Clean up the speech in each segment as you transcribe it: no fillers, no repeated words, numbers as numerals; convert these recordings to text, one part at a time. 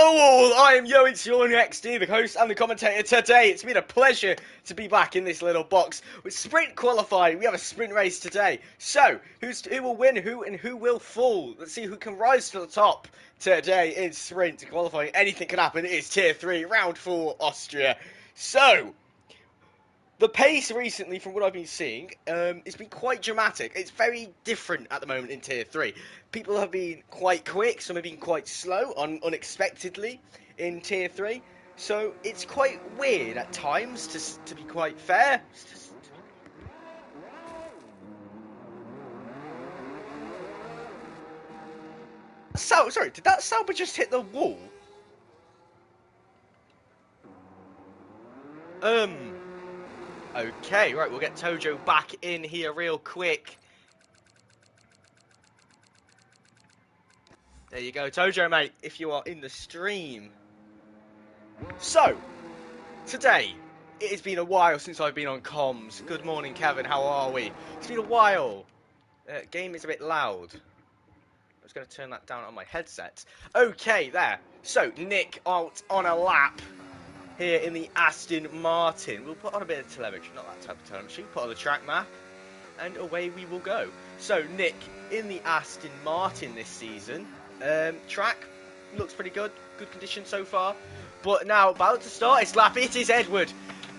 Hello all, I am Yo, it's your XD, the host and the commentator today. It's been a pleasure to be back in this little box with sprint qualifying. We have a sprint race today. So, who will win, who will fall? Let's see who can rise to the top today in sprint qualifying. Anything can happen. It is Tier 3, Round 4, Austria. So, the pace recently, from what I've been seeing, it's been quite dramatic. It's very different at the moment in Tier 3. People have been quite quick, some have been quite slow, unexpectedly, in Tier 3. So it's quite weird at times, to be quite fair. Sorry, did that Sauber just hit the wall? Okay, right, we'll get Tojo back in here real quick. There you go, Tojo, mate, if you are in the stream. So, today, it has been a while since I've been on comms. Good morning, Kevin, how are we? It's been a while. Game is a bit loud. I was going to turn that down on my headset. Okay, there. So, Nick out on a lap here in the Aston Martin. We'll put on a bit of telemetry, not that type of telemetry. Put on the track map, and away we will go. So, Nick in the Aston Martin this season. Track looks pretty good. Good condition so far. But now, about to start his lap, it is Edward.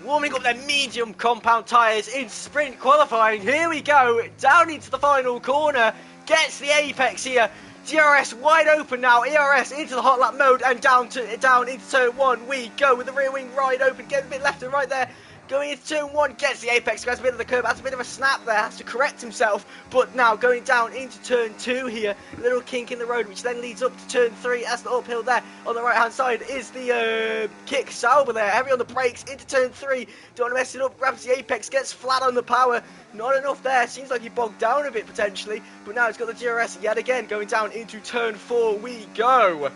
Warming up their medium compound tyres in sprint qualifying. Here we go, down into the final corner. Gets the apex here. DRS wide open now. ERS into the hot lap mode and down into turn 1 we go with the rear wing wide open. Getting a bit left and right there. Going into turn 1, gets the apex, grabs a bit of the curb, has a bit of a snap there, has to correct himself, but now going down into turn 2 here, a little kink in the road, which then leads up to turn 3, as the uphill there, on the right hand side is the kick Sauber there, heavy on the brakes, into turn 3, don't want to mess it up, grabs the apex, gets flat on the power, not enough there, seems like he bogged down a bit potentially, but now he's got the DRS yet again, going down into turn 4 we go.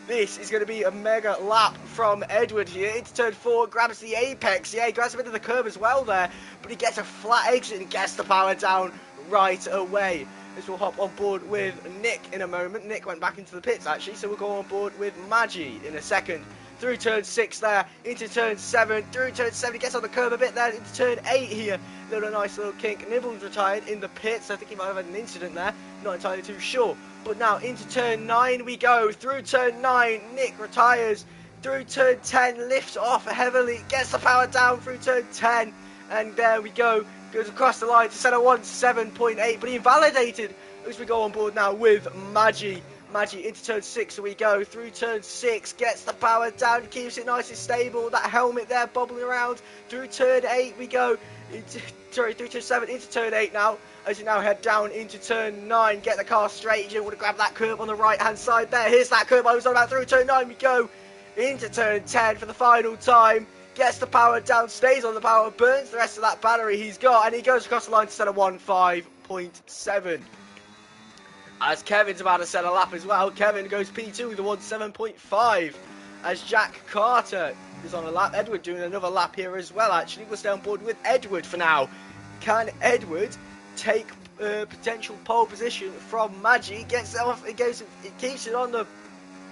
This is going to be a mega lap from Edward here into turn 4, grabs the apex, yeah, he grabs a bit of the curb as well there, but he gets a flat exit and gets the power down right away. This will hop on board with Nick in a moment. Nick went back into the pits actually, so we'll go on board with Maggi in a second. Through turn 6 there, into turn 7, through turn 7, he gets on the curb a bit there, into turn 8 here, little nice little kink. Nibbles retired in the pits, I think he might have had an incident there, not entirely too sure. But now into turn 9 we go, through turn 9, Nick retires, through turn 10, lifts off heavily, gets the power down through turn 10, and there we go, goes across the line to center 17.8, but he invalidated as we go on board now with Maggi. Maggi into turn 6 we go, through turn 6, gets the power down, keeps it nice and stable, that helmet there bobbling around, through turn 8 we go, through turn 7, into turn 8 now, as you now head down into turn 9, get the car straight, you don't want to grab that curb on the right hand side there, here's that curb I was on about, through turn 9 we go, into turn 10 for the final time, gets the power down, stays on the power, burns the rest of that battery he's got, and he goes across the line to set a 15.7. As Kevin's about to set a lap as well, Kevin goes P2 with a 17.5. As Jack Carter is on a lap, Edward doing another lap here as well actually. We'll stay on board with Edward for now. Can Edward take potential pole position from Maggi? Gets it off, it keeps it on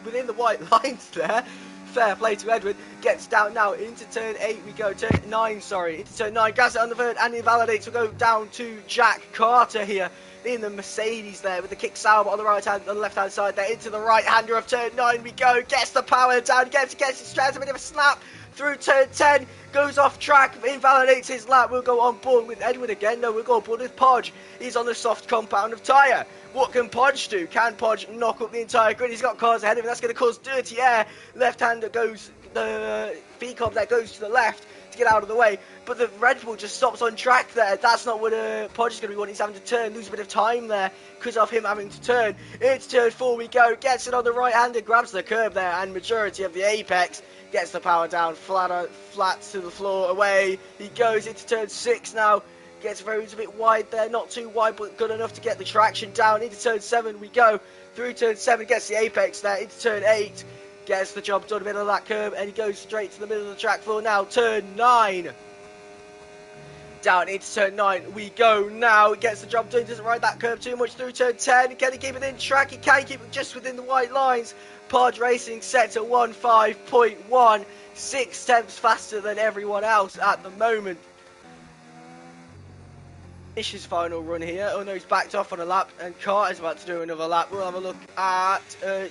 within the white lines there. Fair play to Edward. Gets down now into turn 8 we go, turn 9 sorry, into turn 9, grabs it on the third and invalidates. We'll go down to Jack Carter here in the Mercedes there with the kick Sauber on the right hand, on the left hand side there, into the right hander of turn 9 we go, gets the power down, gets it straight, a bit of a snap through turn 10, goes off track, invalidates his lap. We'll go on board with Edward again, no, we'll go on board with Podge. He's on the soft compound of tyre. What can Podge do? Can Podge knock up the entire grid? He's got cars ahead of him, that's going to cause dirty air. Left hander goes, the V-Cob that goes to the left to get out of the way, but the Red Bull just stops on track there. That's not what Podge is going to be wanting. He's having to turn, lose a bit of time there because of him having to turn. Into turn 4 we go, gets it on the right hander, grabs the curb there and majority of the apex, gets the power down, flat to the floor, away he goes into turn 6 now. Gets very a bit wide there, not too wide but good enough to get the traction down. Into turn 7 we go, through turn 7, gets the apex there, into turn 8, gets the job done, middle of that curb, and he goes straight to the middle of the track floor now, turn 9. Down into turn 9 we go now. He gets the job done, doesn't ride that curve too much through turn 10. Can he keep it in track? He can keep it just within the white lines. Pod Racing set to 1.5.1, 6 tenths faster than everyone else at the moment. Finish his final run here. Oh no, he's backed off on a lap, and Carter's about to do another lap. We'll have a look at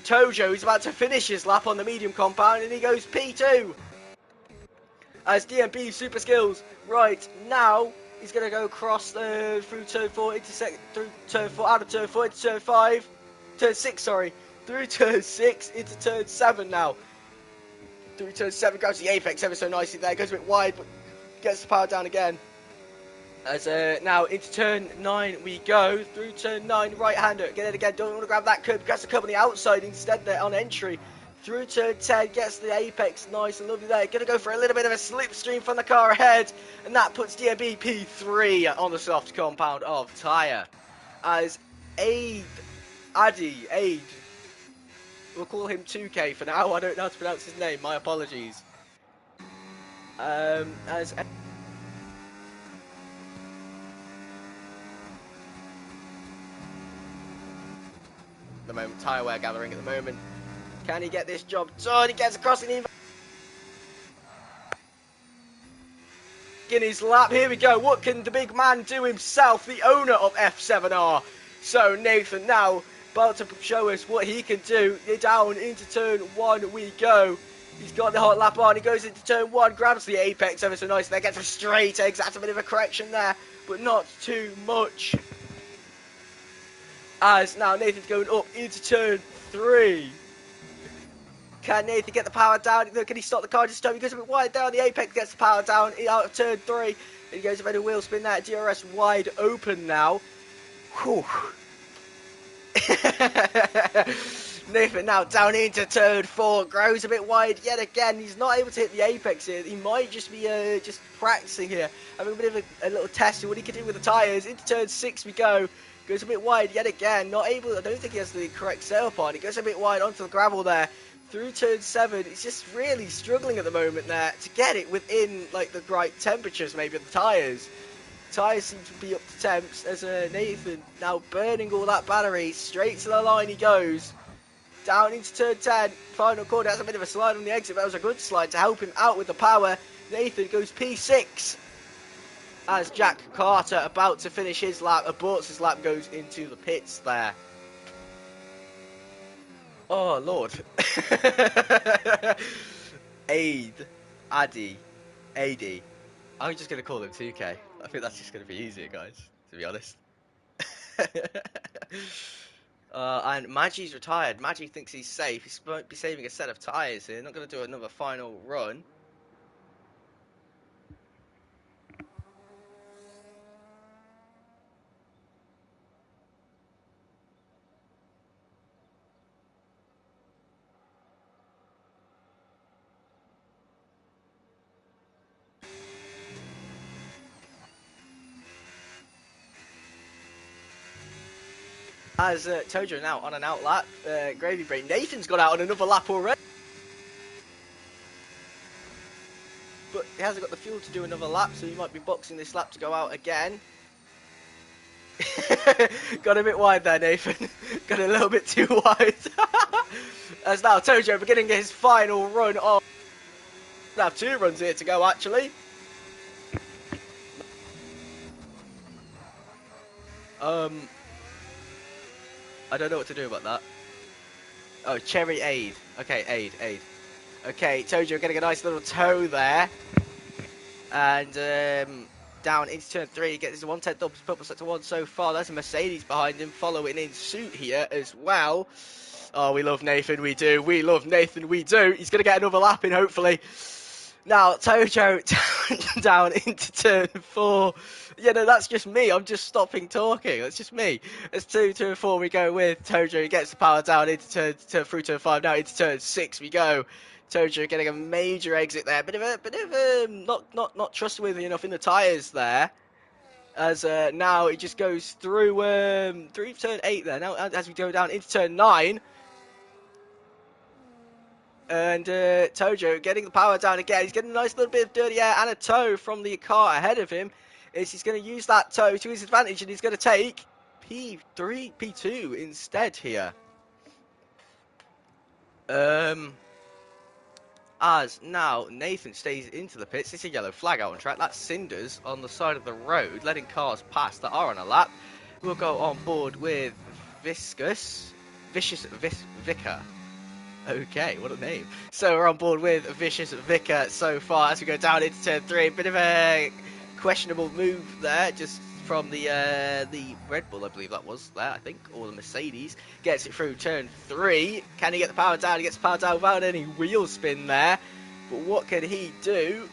Tojo. He's about to finish his lap on the medium compound, and he goes P2. As DMP super skills right now, he's going to go across through turn 4, through turn 4, out of turn 4 into turn 5, turn 6, sorry, through turn 6 into turn 7 now. Through turn 7, goes to the apex ever so nicely there, goes a bit wide, but gets the power down again. As now into turn 9 we go, through turn 9, right-hander, get it again, don't want to grab that curb, grabs the curb on the outside instead there on entry. Through turn 10, gets the apex, nice and lovely there. Going to go for a little bit of a slipstream from the car ahead, and that puts DMB P3 on the soft compound of tyre. As Aid, we'll call him 2K for now, I don't know how to pronounce his name, my apologies. As the moment, tyre wear gathering at the moment. Can he get this job done? He gets across and in his lap. Here we go. What can the big man do himself, the owner of F7R? So Nathan now about to show us what he can do. Down into turn 1 we go. He's got the hot lap on. He goes into turn 1, grabs the apex ever so nice. There gets a straight exit. That's a bit of a correction there, but not too much. As now Nathan's going up into turn 3. Can Nathan get the power down? Can he stop the car just time? He goes a bit wide down. The apex gets the power down out of turn 3. And he goes a bit of wheel spin there. DRS wide open now. Whew. Nathan now down into turn 4. Grows a bit wide yet again. He's not able to hit the apex here. He might just be just practicing here. Having a bit of a little test of what he can do with the tyres. Into turn 6 we go. Goes a bit wide yet again. Not able. I don't think he has the correct setup on. He goes a bit wide onto the gravel there. Through turn 7, he's just really struggling at the moment there to get it within like the right temperatures maybe of the tyres. Tyres seem to be up to temps as Nathan now burning all that battery. Straight to the line he goes. Down into turn 10, final corner, has a bit of a slide on the exit, but that was a good slide to help him out with the power. Nathan goes P6 as Jack Carter about to finish his lap, aborts his lap, goes into the pits there. Oh, Lord. Addy. I'm just going to call him 2K. I think that's just going to be easier, guys, to be honest. And Magi's retired. Magi thinks he's safe. He might be saving a set of tyres here. Not going to do another final run. As Tojo now on an out lap, Gravy Brain. Nathan's got out on another lap already. But he hasn't got the fuel to do another lap, so he might be boxing this lap to go out again. Got a bit wide there, Nathan. Got a little bit too wide. As now Tojo beginning his final run on. We'll have 2 runs here to go, actually. I don't know what to do about that. Oh, Cherry Aid. Okay, Aid. Okay, Tojo getting a nice little toe there. And down into turn 3, he gets his 1/10 double purple set to 1 so far. There's a Mercedes behind him following in suit here as well. Oh, we love Nathan, we do. We love Nathan, we do. He's going to get another lap in, hopefully. Now, Tojo down into turn 4. Yeah, no, that's just me. I'm just stopping talking. That's just me. It's 2, 2, 4 we go with. Tojo gets the power down into through turn 5. Now into turn 6 we go. Tojo getting a major exit there. Bit of not trustworthy enough in the tyres there. As now it just goes through turn 8 there. Now as we go down into turn 9. And Tojo getting the power down again. He's getting a nice little bit of dirty air and a toe from the car ahead of him. is he's going to use that toe to his advantage, and he's going to take P3, P2 instead here. As now Nathan stays into the pits. It's a yellow flag out on track. That's Cinders on the side of the road, letting cars pass that are on a lap. We'll go on board with Vicious Vicar. Okay, what a name. So we're on board with Vicious Vicar so far as we go down into turn 3. A bit of a questionable move there, just from the Red Bull, I believe that was there, I think, or the Mercedes. Gets it through turn 3. Can he get the power down? He gets the power down without any wheel spin there. But what can he do?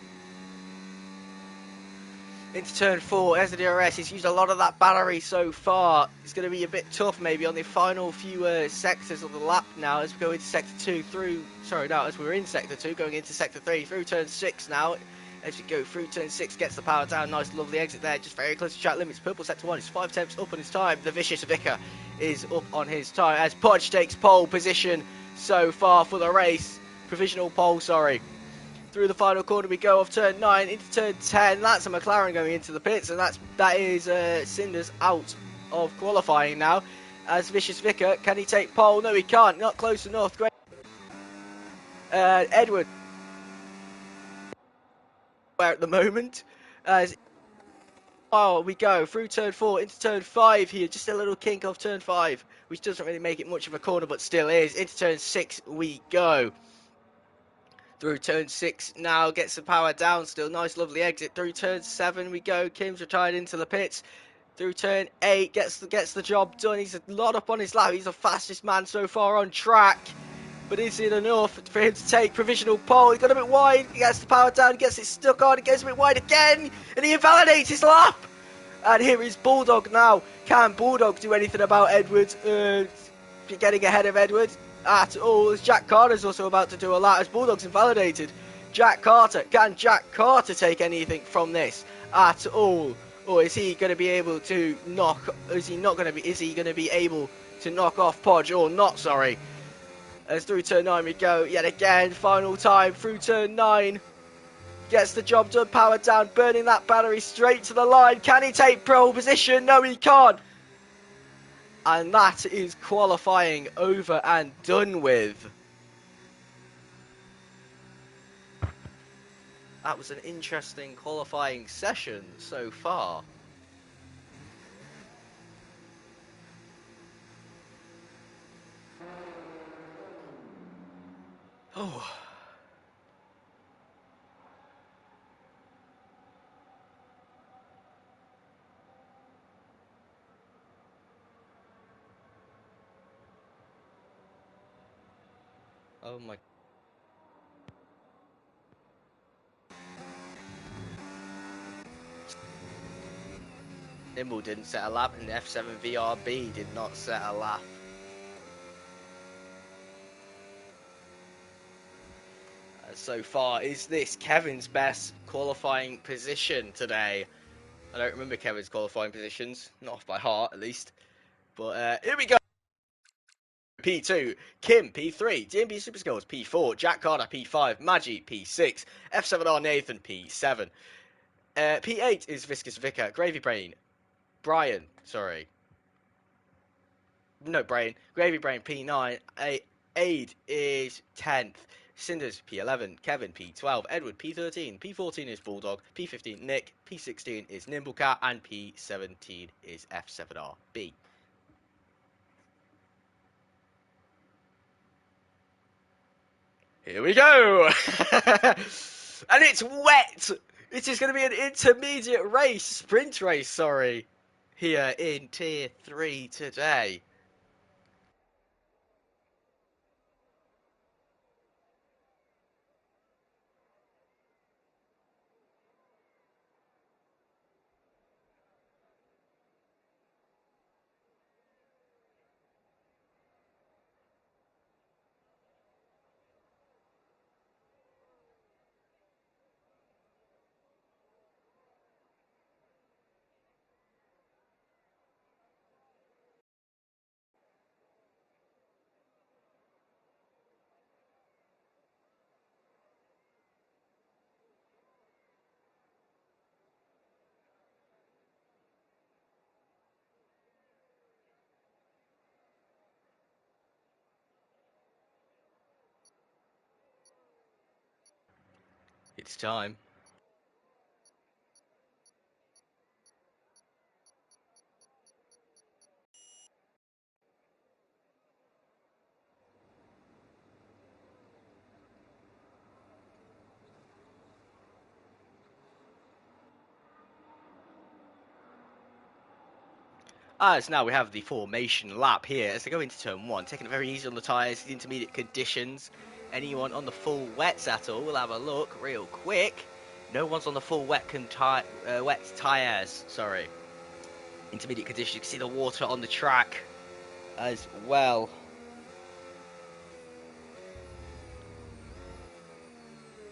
Into turn 4, as the DRS, he's used a lot of that battery so far. It's going to be a bit tough maybe on the final few sectors of the lap now as we go into sector 2 through, as we're in sector 2, going into sector 3 through turn 6 now. As you go through turn 6, gets the power down, nice lovely exit there, just very close to track limits. Purple sector 1 is 5 tenths up on his time. The Vicious Vicar is up on his time as Podge takes pole position so far for the race. Provisional pole, sorry. Through the final corner we go off turn 9 into turn 10. That's a McLaren going into the pits, and that is Cinders out of qualifying now. As Vicious Vicar, can he take pole? No, he can't. Not close enough. Great. Edward, where at the moment, as we go through turn 4 into turn 5 here. Just a little kink off turn 5, which doesn't really make it much of a corner, but still is. Into turn 6 we go. Through turn 6 now, gets the power down still. Nice lovely exit. Through turn 7 we go. Kim's retired into the pits. Through turn 8, gets the job done. He's a lot up on his lap. He's the fastest man so far on track. But is it enough for him to take provisional pole? He got a bit wide. He gets the power down. He gets it stuck on. He gets a bit wide again. And he invalidates his lap. And here is Bulldog now. Can Bulldog do anything about Edwards? Getting ahead of Edwards at all, as Jack Carter's also about to do a lap as Bulldog's invalidated. Can Jack Carter take anything from this at all? Or is he going to be able to is he going to be able to knock off Podge or not, sorry. As through turn 9 we go yet again, final time through turn 9. Gets the job done, power down, burning that battery straight to the line. Can he take pole position? No, he can't. And that is qualifying over and done with. That was an interesting qualifying session so far. Oh. Oh my. Nimble didn't set a lap, and F7 VRB did not set a lap. So far, is this Kevin's best qualifying position today? I don't remember Kevin's qualifying positions, not off by heart at least. But here we go. P2, Kim P3, DMB Super Skills P4, Jack Carter P5, Maggie P6, F7R Nathan P7. P8 is Viscous Vicar, Gravy Brain, Gravy Brain P9, Aid is 10th, Cinders P11, Kevin P12, Edward P13, P14 is Bulldog, P15 Nick, P16 is Nimblecat, and P17 is F7RB. Here we go! And it's wet! It is going to be an intermediate race, sprint race, sorry, here in Tier 3 today. It's time. As now we have the formation lap here as they go into turn 1, taking it very easy on the tyres, the intermediate conditions. Anyone on the full wets at all? We'll have a look real quick. No one's on the full wet tyres, sorry. Intermediate conditions, you can see the water on the track as well.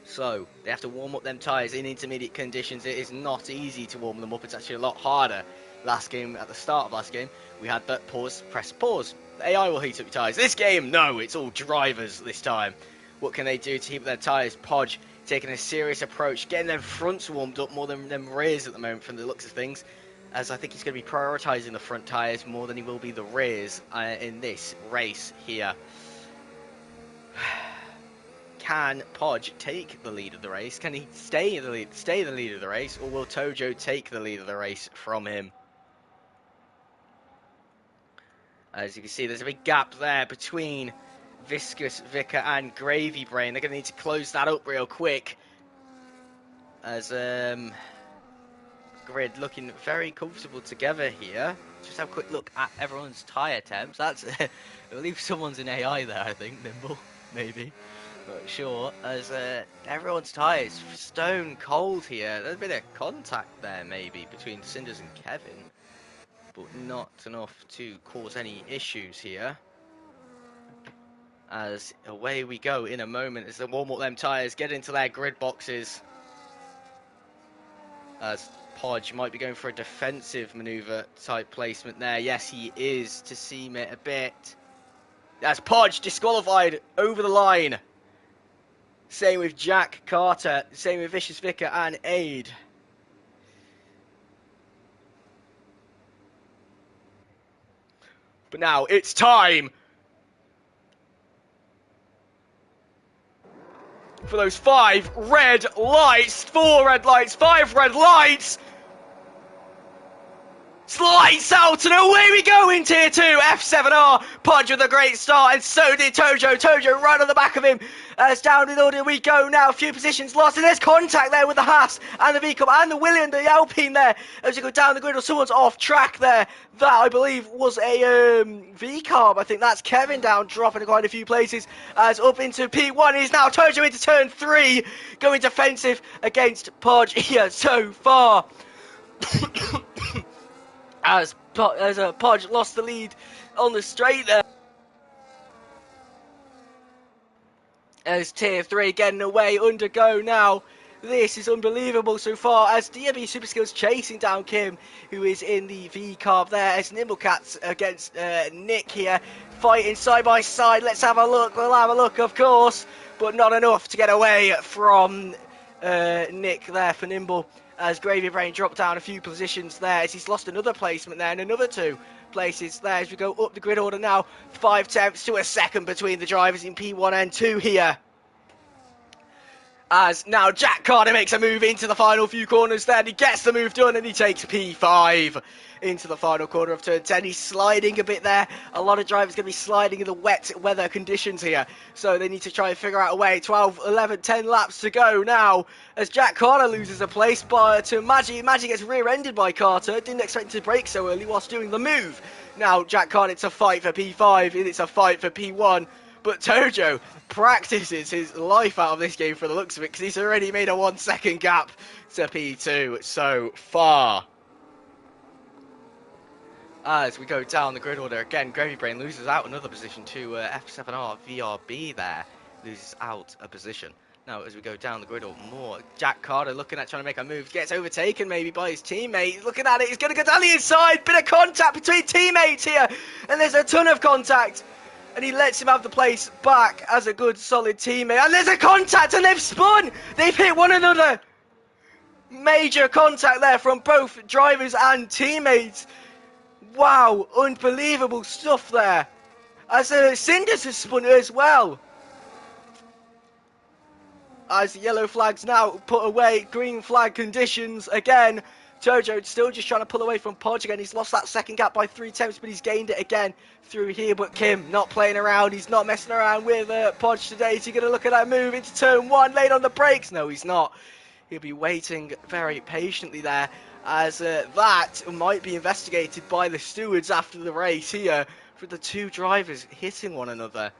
So, they have to warm up them tyres in intermediate conditions. It is not easy to warm them up. It's actually a lot harder. Last game, at the start of last game, we had that pause, press pause. The AI will heat up your tyres. This game, no, it's all drivers this time. What can they do to heat up their tyres? Podge taking a serious approach, getting their fronts warmed up more than them rears at the moment from the looks of things. As I think he's going to be prioritising the front tyres more than he will be the rears in this race here. Can Podge take the lead of the race? Can he stay the lead of the race, or will Tojo take the lead of the race from him? As you can see, there's a big gap there between Viscous Vicar and Gravy Brain. They're going to need to close that up real quick. As Grid looking very comfortable together here. Just have a quick look at everyone's tyre temps. That's I believe someone's in AI there, I think. Nimble, maybe. Not sure, as everyone's tyres stone cold here. There's a bit of contact there maybe between Cinders and Kevin, but not enough to cause any issues here. As away we go in a moment as they warm up them tyres, get into their grid boxes. As Podge might be going for a defensive manoeuvre type placement there. Yes, he is, to seam it a bit. That's Podge disqualified over the line. Same with Jack Carter, same with Vicious Vicar and Aid. But now it's time for those 5 red lights, 4 red lights, 5 red lights. Lights out and away we go in tier 2. F7R, Podge with a great start, and so did Tojo. Tojo right on the back of him. As down in order we go now. A few positions lost, and there's contact there with the Haas and the V-Cup and the William, the Alpine there. As you go down the grid, or someone's off track there. That I believe was a V-Carb. I think that's Kevin down, dropping quite a few places. As up into P1 is now Tojo into turn 3, going defensive against Podge here so far. As Podge lost the lead on the straight there. As tier 3 getting away under go now. This is unbelievable so far as DMB Super Skills chasing down Kim, who is in the V-Carb there, as Nimblecats against Nick here, fighting side by side. Let's have a look. We'll have a look, of course, but not enough to get away from Nick there for Nimble. As Gravy Brain dropped down a few positions there, as he's lost another placement there and another 2 places there as we go up the grid order now. 5 tenths to a second between the drivers in P1 and 2 here. As now Jack Carter makes a move into the final few corners there, and he gets the move done and he takes P5 into the final corner of turn 10. He's sliding a bit there. A lot of drivers going to be sliding in the wet weather conditions here, so they need to try and figure out a way. 12, 11, 10 laps to go now as Jack Carter loses a place to Maggie. Maggie gets rear-ended by Carter. Didn't expect him to brake so early whilst doing the move. Now Jack Carter, it's a fight for P5 and it's a fight for P1. But Tojo practices his life out of this game for the looks of it, because he's already made a 1 second gap to P2 so far. As we go down the grid order again, Gravy Brain loses out another position to F7R VRB there. Loses out a position. Now as we go down the grid order more, Jack Carter looking at trying to make a move, gets overtaken maybe by his teammate. Looking at it, he's going to go down the inside. Bit of contact between teammates here, and there's a ton of contact. And he lets him have the place back as a good, solid teammate. And there's a contact, and they've spun! They've hit one another! Major contact there from both drivers and teammates. Wow, unbelievable stuff there. As Cinders has spun as well. as the yellow flag's now put away. Green flag conditions again. Tojo still just trying to pull away from Podge again. He's lost that second gap by 3 tenths, but he's gained it again through here. But Kim not playing around. He's not messing around with Podge today. Is he going to look at that move into turn 1, late on the brakes? No, he's not. He'll be waiting very patiently there, as that might be investigated by the stewards after the race here, for the two drivers hitting one another.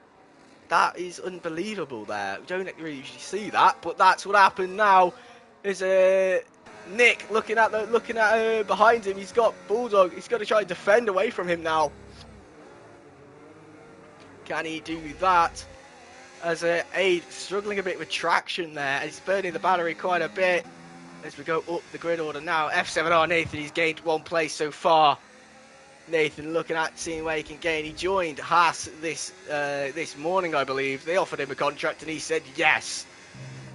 That is unbelievable there. We don't really usually see that, but that's what happened now. Is Nick looking at behind him. He's got Bulldog. He's got to try and defend away from him now. Can he do that? As Aid struggling a bit with traction there. He's burning the battery quite a bit. As we go up the grid order now. F7R Nathan, he's gained 1 place so far. Nathan looking at seeing where he can gain. He joined Haas this morning, I believe. They offered him a contract and he said yes.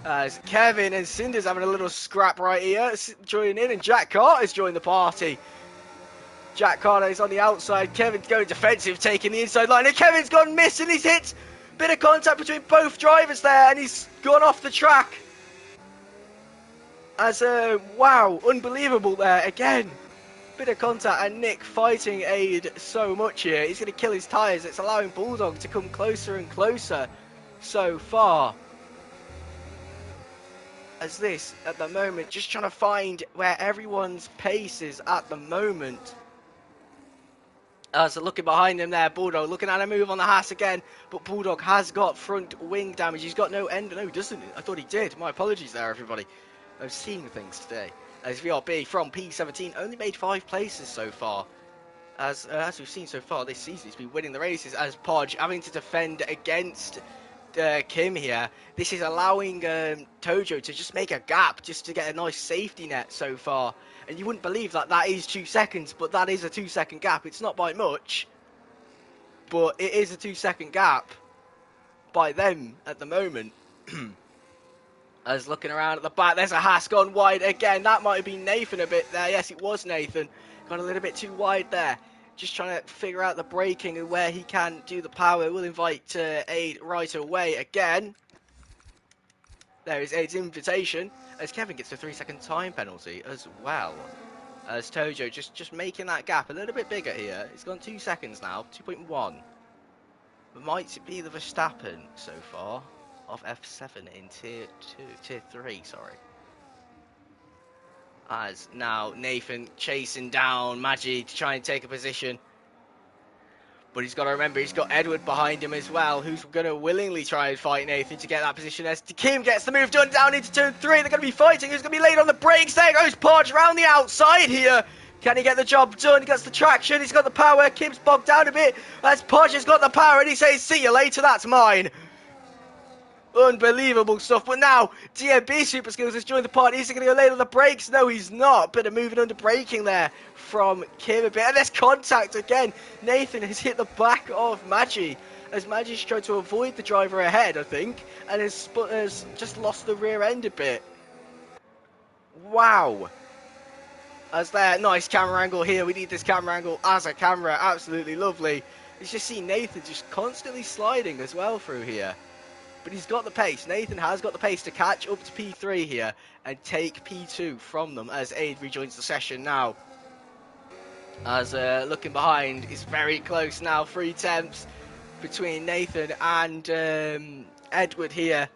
As Kevin and Cinder's having a little scrap right here, joining in, and Jack Carter's joined the party. Jack Carter is on the outside. Kevin's going defensive, taking the inside line, and Kevin's gone missing. He's hit. Bit of contact between both drivers there, and he's gone off the track. As wow, unbelievable there again. Bit of contact, and Nick fighting Aid so much here. He's going to kill his tyres. It's allowing Bulldog to come closer and closer so far. As this, at the moment, just trying to find where everyone's pace is at the moment. So looking behind him there, Bulldog looking at a move on the Haas again, but Bulldog has got front wing damage. He's got no end. No, he doesn't. I thought he did. My apologies there, everybody. I'm seeing things today. As VRB from P17 only made 5 places so far. As we've seen so far this season, he's been winning the races. As Podge having to defend against Kim here. This is allowing Tojo to just make a gap, just to get a nice safety net so far. And you wouldn't believe that that is 2 seconds, but that is a 2-second gap. It's not by much, but it is a 2-second gap by them at the moment. As looking around at the back, there's a Haas gone wide again. That might have been Nathan a bit there. Yes, it was Nathan. Gone a little bit too wide there. Just trying to figure out the braking and where he can do the power. We'll invite Aid right away again. There is Aid's invitation. As Kevin gets a 3-second time penalty as well. As Tojo just making that gap a little bit bigger here. It's gone 2 seconds now, 2.1. Might be the Verstappen so far of F7 in tier 3, sorry. As now Nathan chasing down Maggi to try and take a position. But he's got to remember, he's got Edward behind him as well, who's going to willingly try and fight Nathan to get that position. As Kim gets the move done down into turn 3, they're going to be fighting. Who's going to be late on the brakes? There goes Podge around the outside here. Can he get the job done? He gets the traction, he's got the power. Kim's bogged down a bit. As Podge has got the power and he says, see you later, that's mine. Unbelievable stuff. But now DMB Super Skills has joined the party. Is he going to go late on the brakes? No, he's not. Bit of moving under braking there from Kim a bit. And there's contact again. Nathan has hit the back of Maggi, as Maggi's tried to avoid the driver ahead, I think, and has just lost the rear end a bit. Wow. As there, nice camera angle here. We need this camera angle as a camera. Absolutely lovely. You just see Nathan just constantly sliding as well through here. But he's got the pace. Nathan has got the pace to catch up to P3 here and take P2 from them as Aid rejoins the session now. As looking behind, it's very close now. 3 tenths between Nathan and Edward here.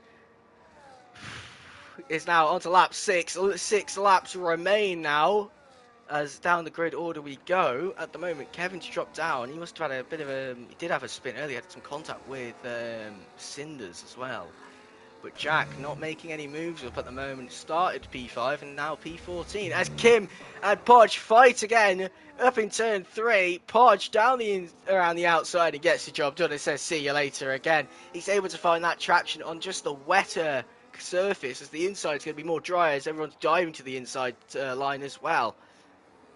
Is now onto lap 6. 6 laps remain now. As down the grid order we go. At the moment, Kevin's dropped down. He must have had a bit of a... He did have a spin earlier. Had some contact with Cinders as well. But Jack not making any moves up at the moment. Started P5 and now P14. As Kim and Podge fight again up in turn 3. Podge down around the outside and gets the job done. It says see you later again. He's able to find that traction on just the wetter surface, as the inside's going to be more dry as everyone's diving to the inside line as well.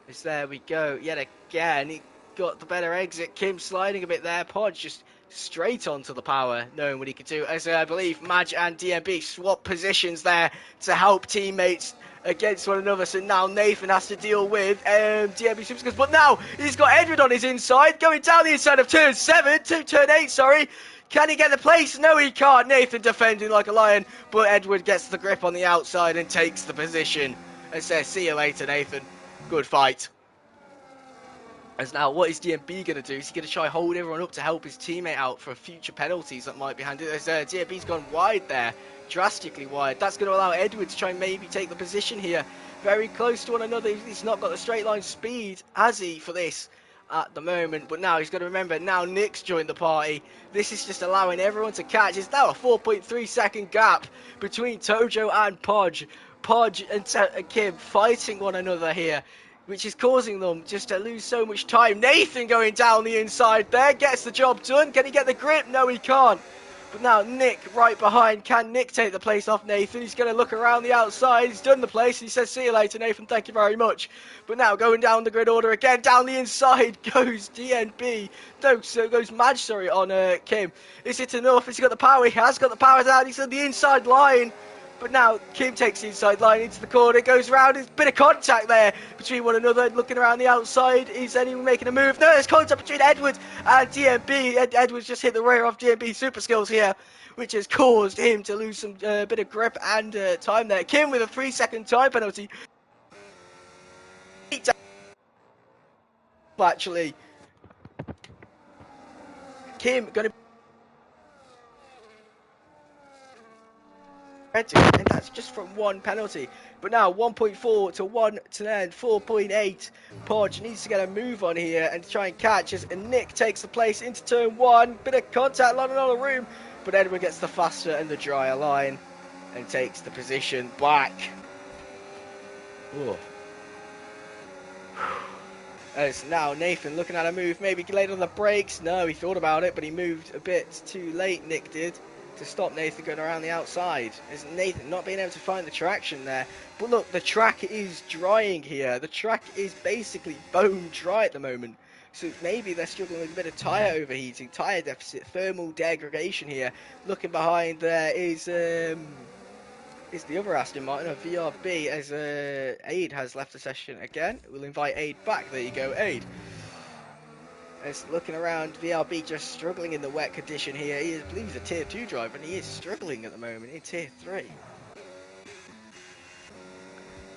As there we go, yet again, he got the better exit. Kim sliding a bit there. Podge just straight onto the power, knowing what he could do. As I believe Madge and DMB swap positions there to help teammates against one another. So now Nathan has to deal with DMB Superskills. But now he's got Edward on his inside, going down the inside of turn 7 to turn 8, sorry. Can he get the place? No, he can't. Nathan defending like a lion, but Edward gets the grip on the outside and takes the position and says, see you later, Nathan. Good fight. As now, what is DMB going to do? Is he going to try hold everyone up to help his teammate out for future penalties that might be handed? As DMB's gone wide there, drastically wide. That's going to allow Edward to try and maybe take the position here. Very close to one another. He's not got the straight line speed, has he, for this at the moment? But now he's got to remember, now Nick's joined the party. This is just allowing everyone to catch. It's now a 4.3 second gap between Tojo and Podge. Podge and Kim fighting one another here, which is causing them just to lose so much time. Nathan going down the inside there, gets the job done. Can he get the grip? No, he can't. But now Nick right behind. Can Nick take the place off Nathan? He's going to look around the outside. He's done the place. He says, see you later, Nathan. Thank you very much. But now going down the grid order again. Down the inside goes DNB. No, so goes Madge, sorry, on Kim. Is it enough? Has he got the power? He has got the power down. He's on the inside line. But now Kim takes the inside line into the corner, goes around. There's a bit of contact there between one another, looking around the outside. Is anyone making a move? No, there's contact between Edwards and DMB. Edwards just hit the rear of DMB's super skills here, which has caused him to lose some bit of grip and time there. Kim with a 3-second time penalty. Actually, Kim going to... and that's just from one penalty. But now 1.4 to 1 to then 4.8. Podge needs to get a move on here and try and catch us. And Nick takes the place into turn 1. Bit of contact, not another room. But Edward gets the faster and the drier line and takes the position back. Ooh. As now Nathan looking at a move, maybe late on the brakes. No, he thought about it, but he moved a bit too late, Nick did, to stop Nathan going around the outside. As Nathan not being able to find the traction there. But look, the track is drying here. The track is basically bone dry at the moment. So maybe they're struggling with a bit of tyre overheating, tyre deficit, thermal degradation here. Looking behind there is the other Aston Martin, a VRB, as Aid has left the session again. We'll invite Aid back. There you go, Aid. As looking around, VRB just struggling in the wet condition here. He is, I believe he's a tier 2 driver, and he is struggling at the moment in tier 3.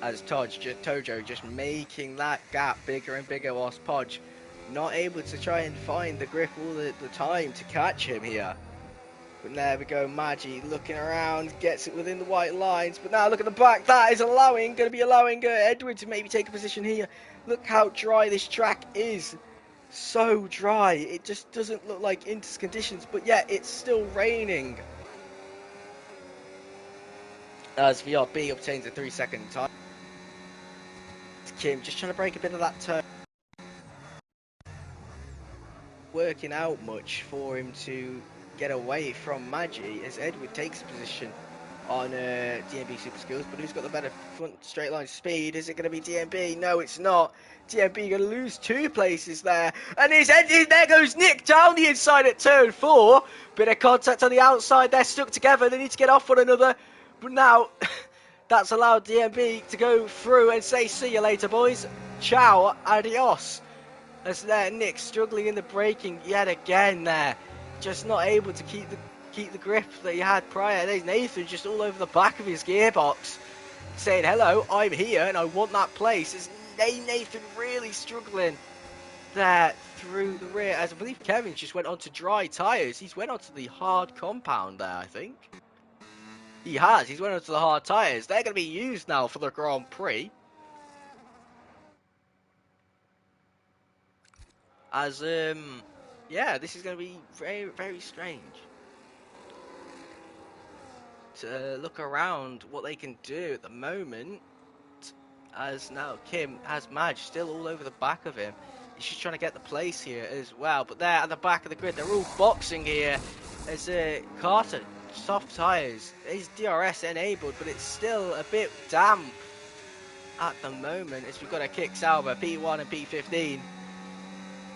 As Tojo just making that gap bigger and bigger, whilst Podge not able to try and find the grip all the time to catch him here. But there we go, Maggi looking around, gets it within the white lines. But now look at the back, that is going to be allowing Edward to maybe take a position here. Look how dry this track is. So dry, it just doesn't look like Inters conditions, but yet it's still raining. As VRB obtains a 3-second time. Kim just trying to break a bit of that turn. Working out much for him to get away from Maggi as Edward takes a position on DMB Super Skills, but who's got the better front straight line speed? Is it going to be DMB? No, it's not. DMB going to lose 2 places there, and there goes Nick down the inside at turn 4. Bit of contact on the outside. They're stuck together. They need to get off one another, but now that's allowed DMB to go through and say, see you later, boys. Ciao, adios. As there, Nick struggling in the braking yet again there, just not able to keep the grip that he had prior. There's Nathan just all over the back of his gearbox saying, hello, I'm here and I want that place. Is Nathan really struggling there through the rear, as I believe Kevin just went on to dry tyres. He's went on to the hard compound there, I think. He has. He's went on to the hard tyres. They're going to be used now for the Grand Prix. As, yeah, this is going to be very, very strange to look around what they can do at the moment. As now Kim has Madge still all over the back of him. He's just trying to get the place here as well. But there at the back of the grid, they're all boxing here. As Carter, soft tyres. His DRS enabled, but it's still a bit damp at the moment. As we've got a kick Sauber, P1 and P15.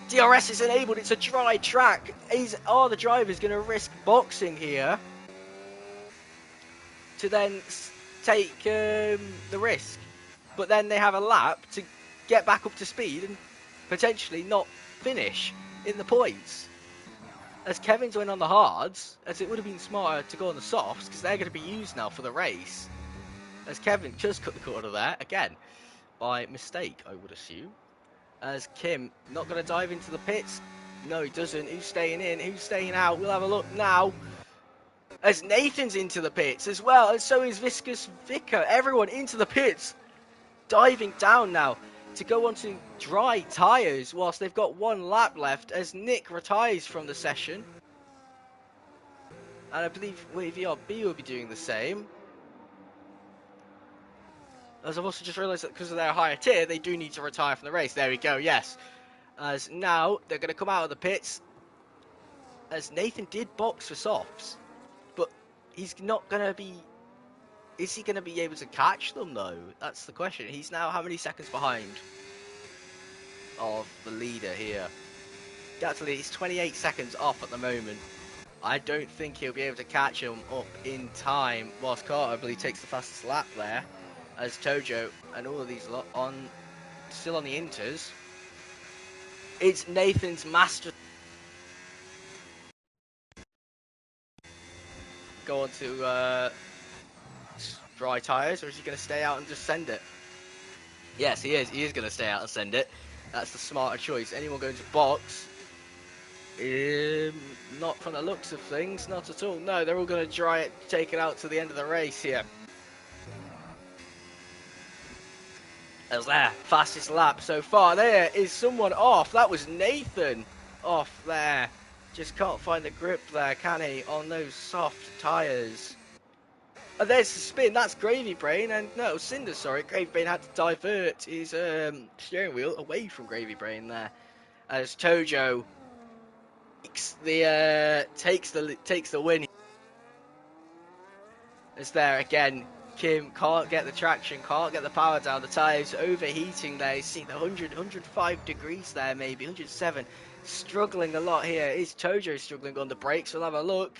DRS is enabled, it's a dry track. Are the drivers going to risk boxing here to then take the risk? But then they have a lap to get back up to speed and potentially not finish in the points. as Kevin's went on the hards, as it would have been smarter to go on the softs, because they're going to be used now for the race. As Kevin just cut the corner there, again, by mistake, I would assume. As Kim, not going to dive into the pits. No, he doesn't. Who's staying in? Who's staying out? We'll have a look now. As Nathan's into the pits as well, and so is Viscous Vicar. Everyone into the pits, diving down now to go onto dry tyres whilst they've got one lap left as Nick retires from the session. And I believe VRB will be doing the same. As I've also just realised that because of their higher tier, they do need to retire from the race. There we go, yes. As now, they're going to come out of the pits. As Nathan did box for softs. But he's not going to be... Is he going to be able to catch them, though? That's the question. He's now how many seconds behind of the leader here? Actually, he's 28 seconds off at the moment. I don't think he'll be able to catch him up in time. Whilst Carter, I believe, takes the fastest lap there. As Tojo and all of these lot still on the inters. It's Nathan's master. Go on to dry tyres, or is he going to stay out and just send it? Yes, he is. He is going to stay out and send it. That's the smarter choice. Anyone going to box? Not from the looks of things, not at all. No, they're all going to try it, take it out to the end of the race here. As there, fastest lap so far. There is someone off. That was Nathan off there. Just can't find the grip there, can he, on those soft tyres. And there's the spin. That's Gravy Brain. And no, Cinder, sorry. Gravy Brain had to divert his steering wheel away from Gravy Brain there. As Tojo takes the win. As there again. Kim can't get the traction, can't get the power down, the tyres overheating there. You see the 105 degrees there, maybe 107. Struggling a lot here. Is Tojo struggling on the brakes? We'll have a look.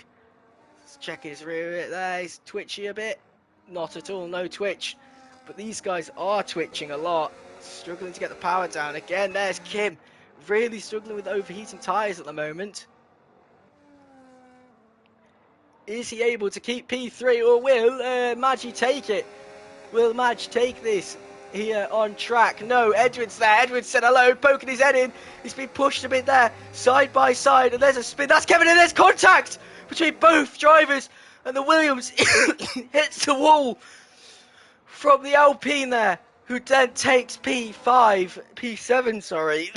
Let's check his rear bit there. He's twitchy a bit. Not at all, no twitch. But these guys are twitching a lot. Struggling to get the power down. Again, there's Kim. Really struggling with overheating tyres at the moment. Is he able to keep P3 or will Maggie take it? Will Madge take this here on track? No, Edward's there. Edward said hello, poking his head in. He's been pushed a bit there, side by side, and there's a spin. That's Kevin, and there's contact between both drivers, and the Williams hits the wall from the Alpine there, who then takes P7, sorry.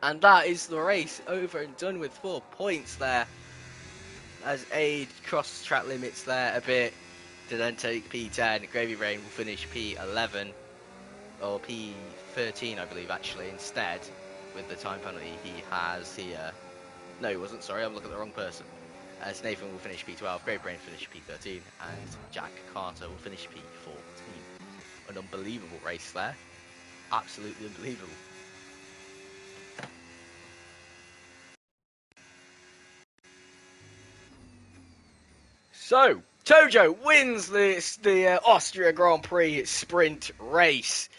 And that is the race over and done with 4 points there. As Aid crosses track limits there a bit to then take P10. Gravy Brain will finish P11 or P13, I believe, actually, instead, with the time penalty he has here. No, he wasn't. Sorry, I'm looking at the wrong person. As Nathan will finish P12, Gravy Brain finish P13, and Jack Carter will finish P14. An unbelievable race there. Absolutely unbelievable. So, Tojo wins the Austria Grand Prix sprint race.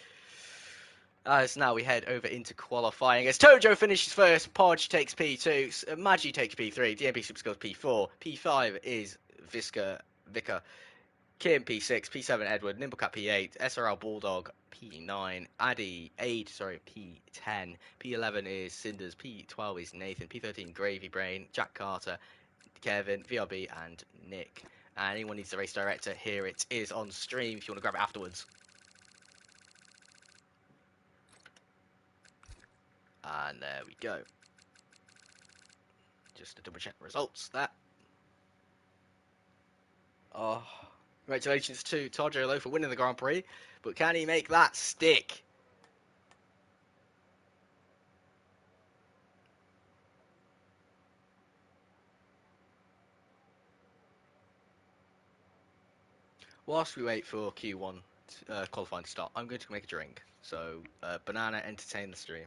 As now we head over into qualifying. As Tojo finishes first, Podge takes P2, Maggie takes P3, DMP Superscores P4, P5 is Vicar, Kim P6, P7 Edward, Nimblecat P8, SRL Bulldog P9, Aid, P10, P11 is Cinders, P12 is Nathan, P13 Gravy Brain, Jack Carter, Kevin, VRB, and Nick. And anyone needs the race director, here it is on stream if you want to grab it afterwards. And there we go. Just to double check the results there. Oh, congratulations to Tojo Lowe for winning the Grand Prix, but can he make that stick? Whilst we wait for Q1 qualifying to start, I'm going to make a drink. So, Banana, entertain the stream.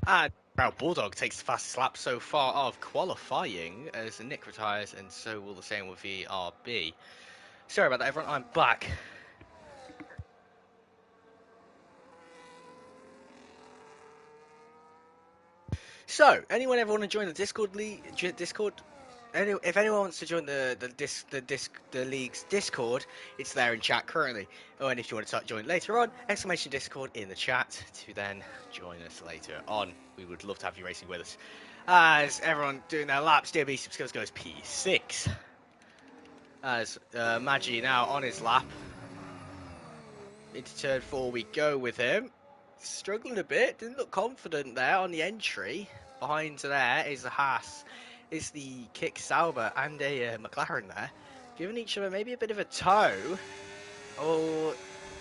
And Brown Bulldog takes the fastest lap so far of qualifying as Nick retires, and so will the same with VRB. Sorry about that, everyone. I'm back. So, anyone ever want to join the Discord Discord? If anyone wants to join the league's Discord, it's there in chat currently. Oh, and if you want to start join later on, exclamation Discord in the chat to then join us later on. We would love to have you racing with us. As everyone doing their laps, DB Skills goes P6. As Magi now on his lap. Into turn 4 we go with him. Struggling a bit, didn't look confident there on the entry. Behind there is the Haas, is the Kick Sauber and a McLaren there. Giving each other maybe a bit of a toe. Or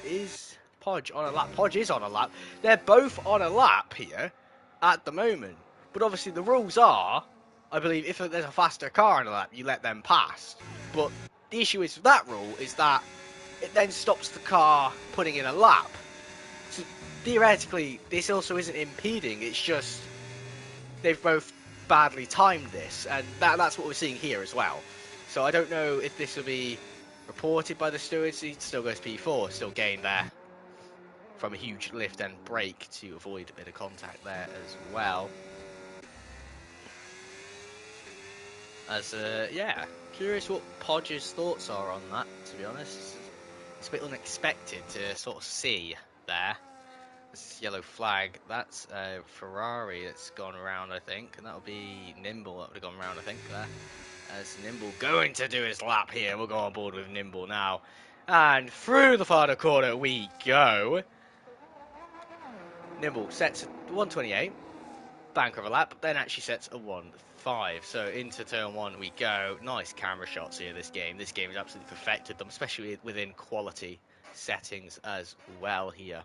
is Podge on a lap? Podge is on a lap. They're both on a lap here at the moment. But obviously the rules are, I believe, if there's a faster car on a lap, you let them pass. But the issue is with that rule is that it then stops the car putting in a lap. So theoretically, this also isn't impeding, it's just they've both badly timed this, and that's what we're seeing here as well. So I don't know if this will be reported by the stewards. He still goes P4, still gained there from a huge lift and brake to avoid a bit of contact there as well. As, yeah, curious what Podge's thoughts are on that, to be honest. It's a bit unexpected to sort of see there. This yellow flag, that's a Ferrari that's gone around, I think, and that'll be Nimble that would have gone around, I think, there. As Nimble going to do his lap here, we'll go on board with Nimble now. And through the final corner we go. Nimble sets a 128, bank of a lap, then actually sets a 1.5. So into turn 1 we go. Nice camera shots here this game. This game has absolutely perfected them, especially within quality settings as well here.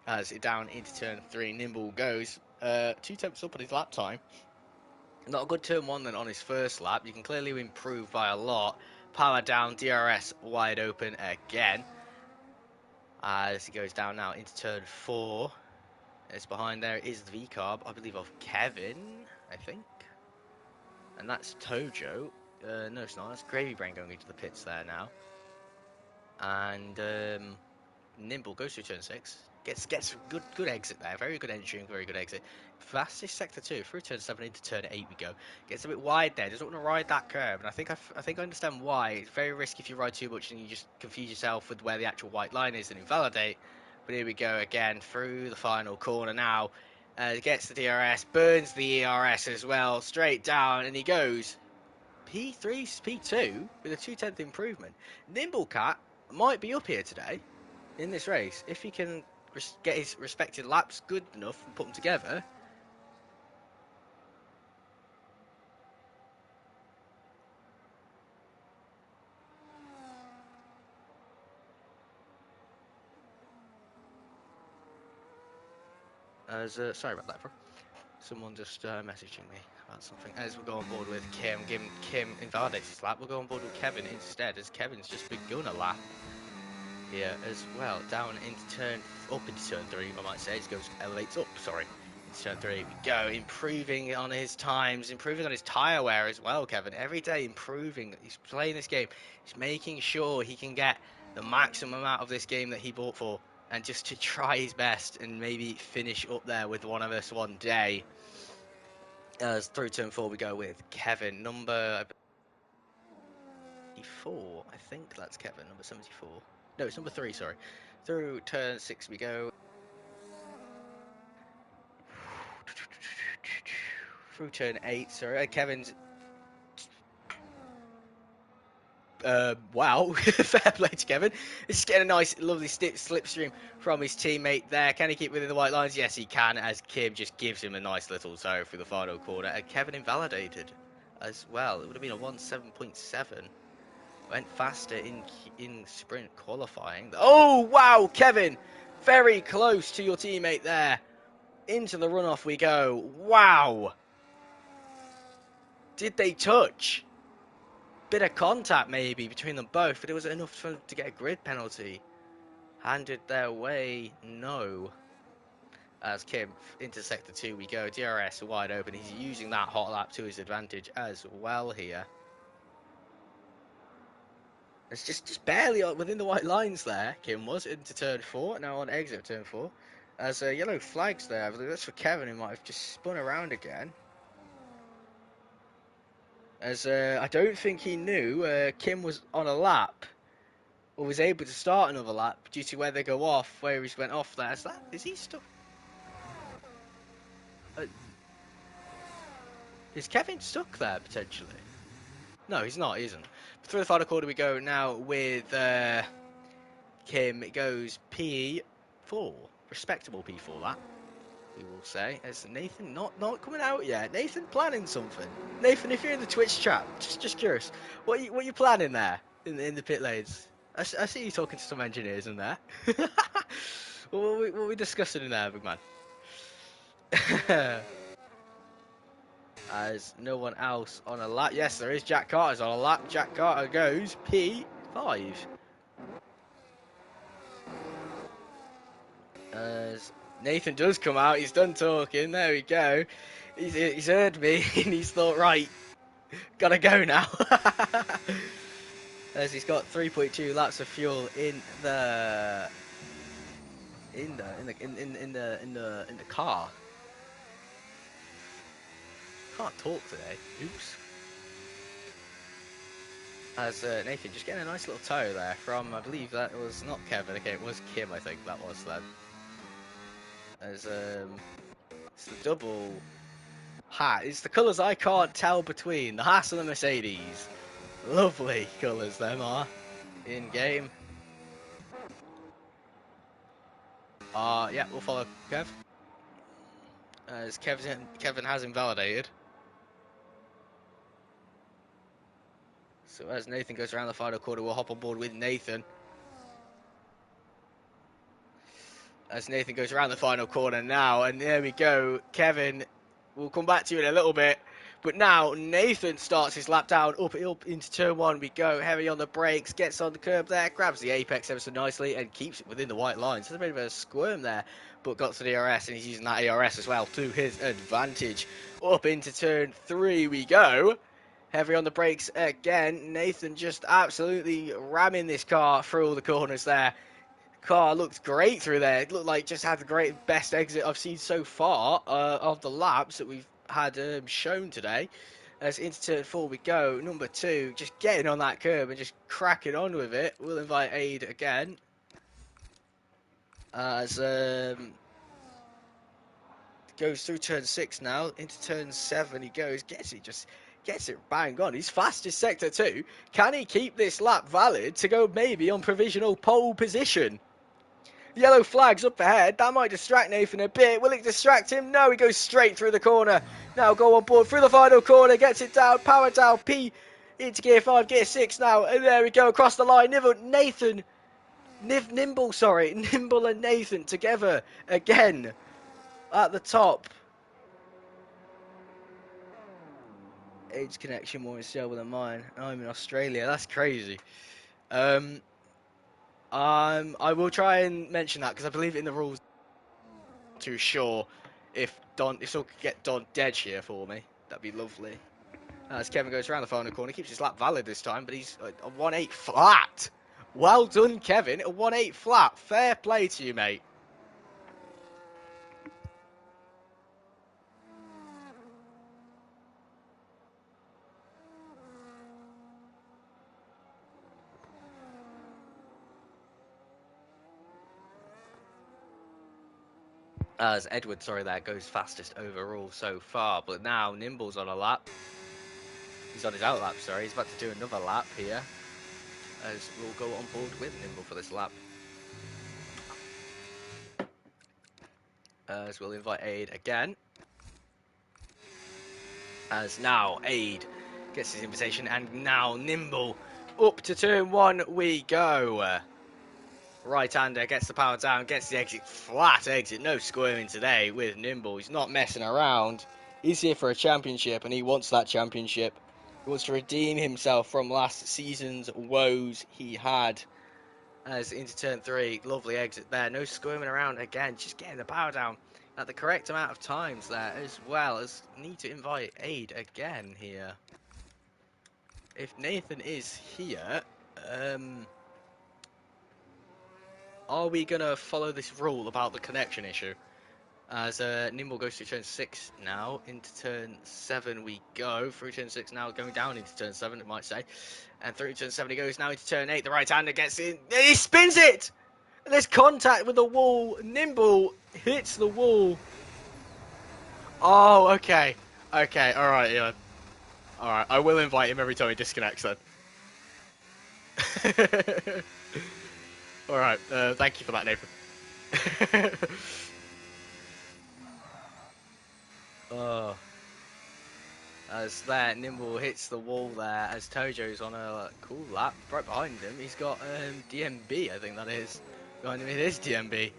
As it down into turn 3, Nimble goes 2 tenths up on his lap time. Not a good turn 1 then on his first lap. You can clearly improve by a lot. Power down, DRS wide open again. As he goes down now into turn 4. It's behind there is the V-carb, I believe, of Kevin, I think. And that's Tojo. No, it's not. That's Gravy Brain going into the pits there now. And Nimble goes through turn 6. Gets a good exit there. Very good entry and very good exit. Fastest sector 2 through turn 7 into turn 8 we go. Gets a bit wide there. Doesn't want to ride that curve, and I think I understand why. It's very risky if you ride too much and you just confuse yourself with where the actual white line is and invalidate. But here we go again through the final corner now. Gets the DRS, burns the ERS as well, straight down, and he goes P3, P2 with a 2/10 improvement. Nimblecat might be up here today in this race if he can get his respected laps good enough and put them together. Sorry about that, bro. Someone just messaging me about something. As we'll go on board with Kim, Kim invalidates his lap. We'll go on board with Kevin instead, as Kevin's just begun a lap here as well. Down up into turn 3, I might say. It goes elevates up, sorry. Into turn 3 we go. Improving on his times, improving on his tyre wear as well, Kevin. Every day improving. He's playing this game. He's making sure he can get the maximum out of this game that he bought for. And just to try his best and maybe finish up there with one of us one day. As through turn 4 we go with Kevin, number 74. I think that's Kevin, number 74. No, it's number 3, sorry. Through turn 6 we go. Through turn 8, sorry. Kevin's... wow, fair play to Kevin. He's getting a nice, lovely slipstream from his teammate there. Can he keep within the white lines? Yes, he can, as Kim just gives him a nice little toe through the final corner. And Kevin invalidated as well. It would have been a 1.7.7. Went faster in sprint qualifying. Oh, wow, Kevin! Very close to your teammate there. Into the runoff we go. Wow! Did they touch? Bit of contact maybe between them both, but it was enough to get a grid penalty handed their way. No. As Kim into sector 2 we go. DRS wide open. He's using that hot lap to his advantage as well here. It's just barely within the white lines there. Kim was into turn 4, now on exit turn 4. As yellow flags there, I believe that's for Kevin, who might have just spun around again. As I don't think he knew Kim was on a lap, or was able to start another lap due to where they go off, where he's went off there. Is he stuck? Is Kevin stuck there potentially? No, he's not, he isn't. Through the final quarter we go now with Kim. It goes P4. Respectable P4 that, we will say. As Nathan not coming out yet. Nathan planning something. Nathan, if you're in the Twitch chat, just curious. What you planning there in the pit lanes? I see you talking to some engineers in there. what are we discussing in there, big man? As no one else on a lap. Yes, there is. Jack Carter's on a lap. Jack Carter goes P5. As Nathan does come out. He's done talking. There we go. He's heard me and he's thought, right, gotta go now. As he's got 3.2 laps of fuel in the car. Can't talk today. Oops. As Nathan just getting a nice little tow there from, I believe that was not Kevin. Okay, it was Kim. I think that was then. As it's the double hat. It's the colours I can't tell between the Haas and the Mercedes. Lovely colours them are in game. Yeah, we'll follow Kev. As Kevin has invalidated. So as Nathan goes around the final quarter, we'll hop on board with Nathan. As Nathan goes around the final corner now, and there we go. Kevin, we'll come back to you in a little bit. But now Nathan starts his lap down, up into turn 1 we go. Heavy on the brakes, gets on the curb there, grabs the apex ever so nicely, and keeps it within the white lines. There's a bit of a squirm there, but got to the DRS, and he's using that ARS as well to his advantage. Up into turn 3 we go. Heavy on the brakes again. Nathan just absolutely ramming this car through all the corners there. Car looked great through there. It looked like just had the best exit I've seen so far of the laps that we've had shown today. As into turn 4 we go. Number 2, just getting on that curb and just cracking on with it. We'll invite aid again. As goes through turn 6 now. Into turn 7 he goes. Gets it bang on. He's fastest sector 2. Can he keep this lap valid to go maybe on provisional pole position? Yellow flags up ahead. That might distract Nathan a bit. Will it distract him? No, he goes straight through the corner. Now go on board through the final corner. Gets it down. Power down. P into gear 5, gear 6 now. And there we go. Across the line. Nimble and Nathan together again at the top. Age connection more stable than mine. I'm in Australia. That's crazy. I will try and mention that because I believe in the rules. Too sure if someone could get Don dead here for me, that'd be lovely. As Kevin goes around the final corner, keeps his lap valid this time, but he's a 1.8 flat. Well done, Kevin. A 1.8 flat. Fair play to you, mate. As Edward, there, goes fastest overall so far. But now Nimble's on a lap. He's on his out lap, sorry. He's about to do another lap here. As we'll go on board with Nimble for this lap. As we'll invite Aid again. As now Aid gets his invitation. And now Nimble. Up to turn 1 we go. Right-hander gets the power down, gets the exit, flat exit, no squirming today with Nimble. He's not messing around. He's here for a championship, and he wants that championship. He wants to redeem himself from last season's woes he had. As into turn 3, lovely exit there, no squirming around again, just getting the power down. at the correct amount of times there, as well as need to invite aid again here. If Nathan is here, are we going to follow this rule about the connection issue? As Nimble goes through turn 6 now, into turn 7 we go, through turn 6 now, going down into turn 7 it might say, and through turn 7 he goes now into turn 8, the right hander gets in, and he spins it! And there's contact with the wall, Nimble hits the wall. Oh, okay, alright, yeah. Alright, I will invite him every time he disconnects then. Alright, thank you for that, Nathan. Oh. As there, Nimble hits the wall there, as Tojo's on a cool lap. Right behind him, he's got DMB, I think that is. Behind him, it is DMB.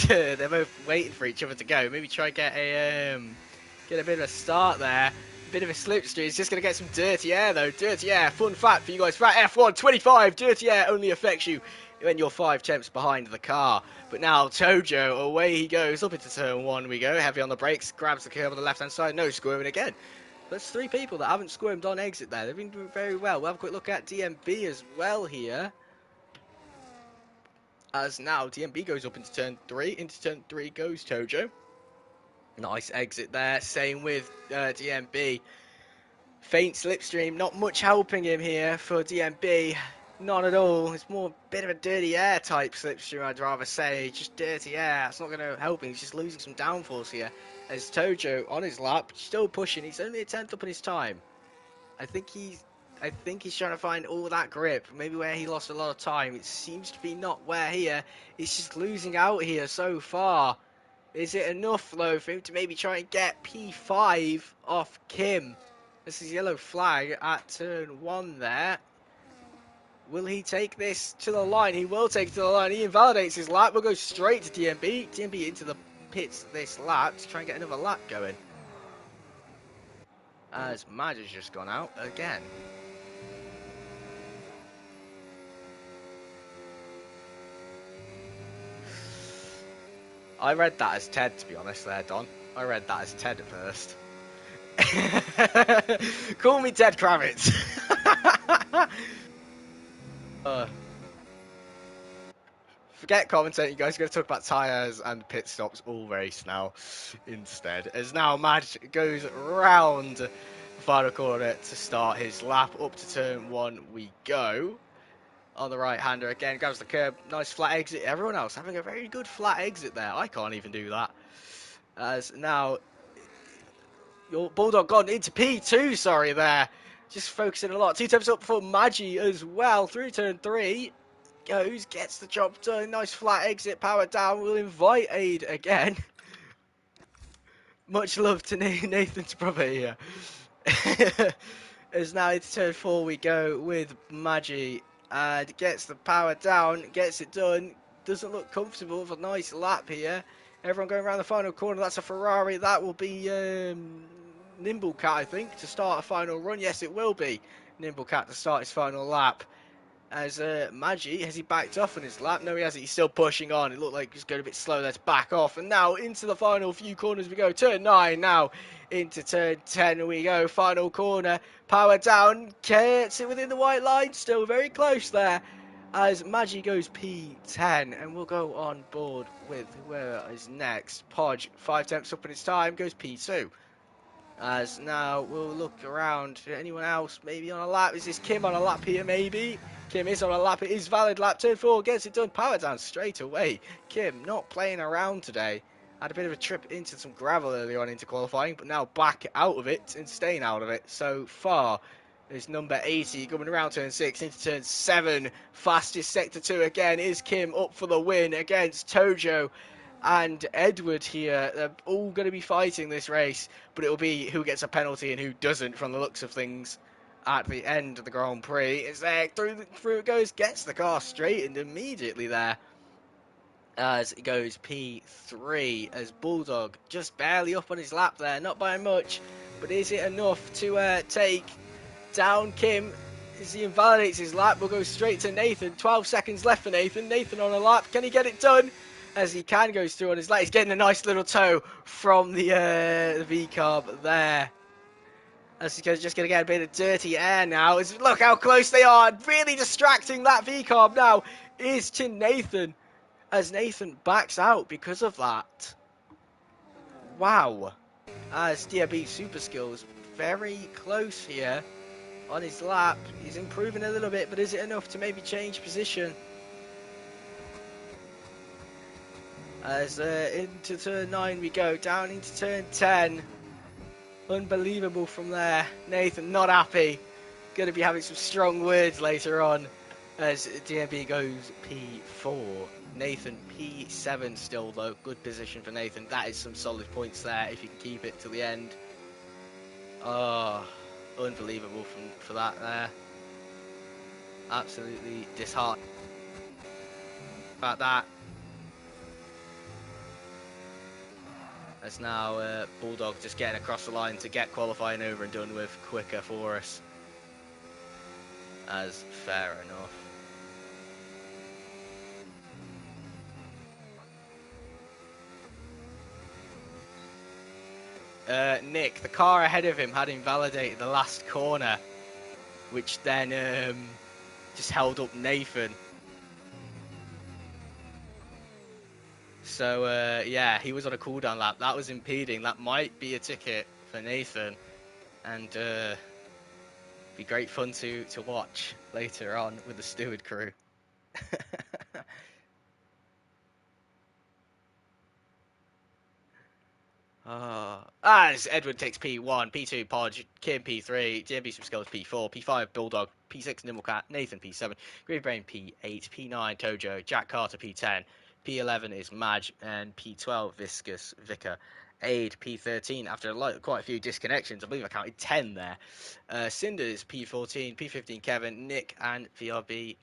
They're both waiting for each other to go. Maybe try get a bit of a start there. Bit of a slipstream. He's just going to get some dirty air though. Dirty air. Fun fact for you guys. Fat F1 25. Dirty air only affects you when you're 5 tenths behind the car. But now Tojo, away he goes. Up into turn 1 we go. Heavy on the brakes. Grabs the curb on the left hand side. No squirming again. There's 3 people that haven't squirmed on exit there. They've been doing very well. We'll have a quick look at DMB as well here. As now DMB goes up into turn 3. Into turn 3 goes Tojo. Nice exit there. Same with DMB. Faint slipstream. Not much helping him here for DMB. Not at all. It's more a bit of a dirty air type slipstream, I'd rather say. Just dirty air. It's not going to help him. He's just losing some downforce here. As Tojo on his lap, still pushing. He's only a 10th up in his time. I think he's trying to find all that grip. Maybe where he lost a lot of time. It seems to be not where here. He's just losing out here so far. Is it enough, though, for him to maybe try and get P5 off Kim? This is yellow flag at turn 1 there. Will he take this to the line? He will take it to the line. He invalidates his lap. We'll go straight to DMB. DMB into the pits this lap to try and get another lap going. As Mad has just gone out again. I read that as Ted, to be honest there, Don. I read that as Ted at first. Call me Ted Kravitz. Forget commentating, you guys. We're going to talk about tyres and pit stops all race now instead. As now Madge goes round the final corner to start his lap. Up to turn 1 we go. On the right-hander again, grabs the curb, nice flat exit. Everyone else having a very good flat exit there. I can't even do that. As now, your Bulldog gone into P2, sorry there. Just focusing a lot. 2 times up for Maggi as well. Through turn 3, goes, gets the job done. Nice flat exit, power down. We'll invite aid again. Much love to Nathan's brother here. As now into turn 4 we go with Maggi. And gets the power down, gets it done, doesn't look comfortable with a nice lap here. Everyone going around the final corner, that's a Ferrari, that will be Nimble Cat, I think, to start a final run. Yes, it will be Nimble Cat to start his final lap. As Maggi, has he backed off on his lap? No, he hasn't, he's still pushing on. It looked like he's going a bit slow, let's back off. And now into the final few corners we go, turn 9 now. Into turn 10 we go, final corner, power down, gets it within the white line, still very close there, as Maggi goes P10, and we'll go on board with whoever is next. Podge, 5 tenths up in his time, goes P2. As now we'll look around, anyone else maybe on a lap? Is this Kim on a lap here maybe? Kim is on a lap, it is valid lap, turn 4, gets it done, power down straight away. Kim not playing around today. Had a bit of a trip into some gravel early on into qualifying, but now back out of it and staying out of it so far. Is number 80 coming around turn 6 into turn 7. Fastest sector 2 again is Kim up for the win against Tojo and Edward here. They're all going to be fighting this race, but it'll be who gets a penalty and who doesn't from the looks of things at the end of the Grand Prix. It's there, through it goes, gets the car straightened immediately there. As it goes P3 as Bulldog just barely up on his lap there, not by much, but is it enough to take down Kim as he invalidates his lap? We'll go straight to Nathan. 12 seconds left for Nathan. Nathan on a lap, can he get it done? as he can goes through on his leg. He's getting a nice little toe from the V-carb there. As he's just going to get a bit of dirty air now. Look how close they are. Really distracting that V-carb now is to Nathan. As Nathan backs out because of that. Wow. As DRB Super Skills very close here on his lap. He's improving a little bit, but is it enough to maybe change position? As into turn 9 we go, down into turn 10. Unbelievable from there. Nathan not happy. Going to be having some strong words later on as DMB goes P4. Nathan P7 still though. Good position for Nathan. That is some solid points there if you can keep it till the end. Oh, unbelievable for that there. Absolutely disheartening about that. As now Bulldog just getting across the line to get qualifying over and done with quicker for us. As fair enough. Nick, the car ahead of him had invalidated the last corner, which then just held up Nathan. So, yeah, he was on a cooldown lap. That was impeding. That might be a ticket for Nathan. And be great fun to watch later on with the steward crew. As Edward takes P1, P2 Podge, Kim P3, DMB Super Skills P4, P5 Bulldog, P6 Nimblecat, Nathan P7, Green Brain P8, P9 Tojo, Jack Carter P10, P11 is Madge, and P12 Viscous Vicar. Aid P13 after quite a few disconnections. I believe I counted 10 there. Cinders P14, P15 Kevin, Nick, and VRB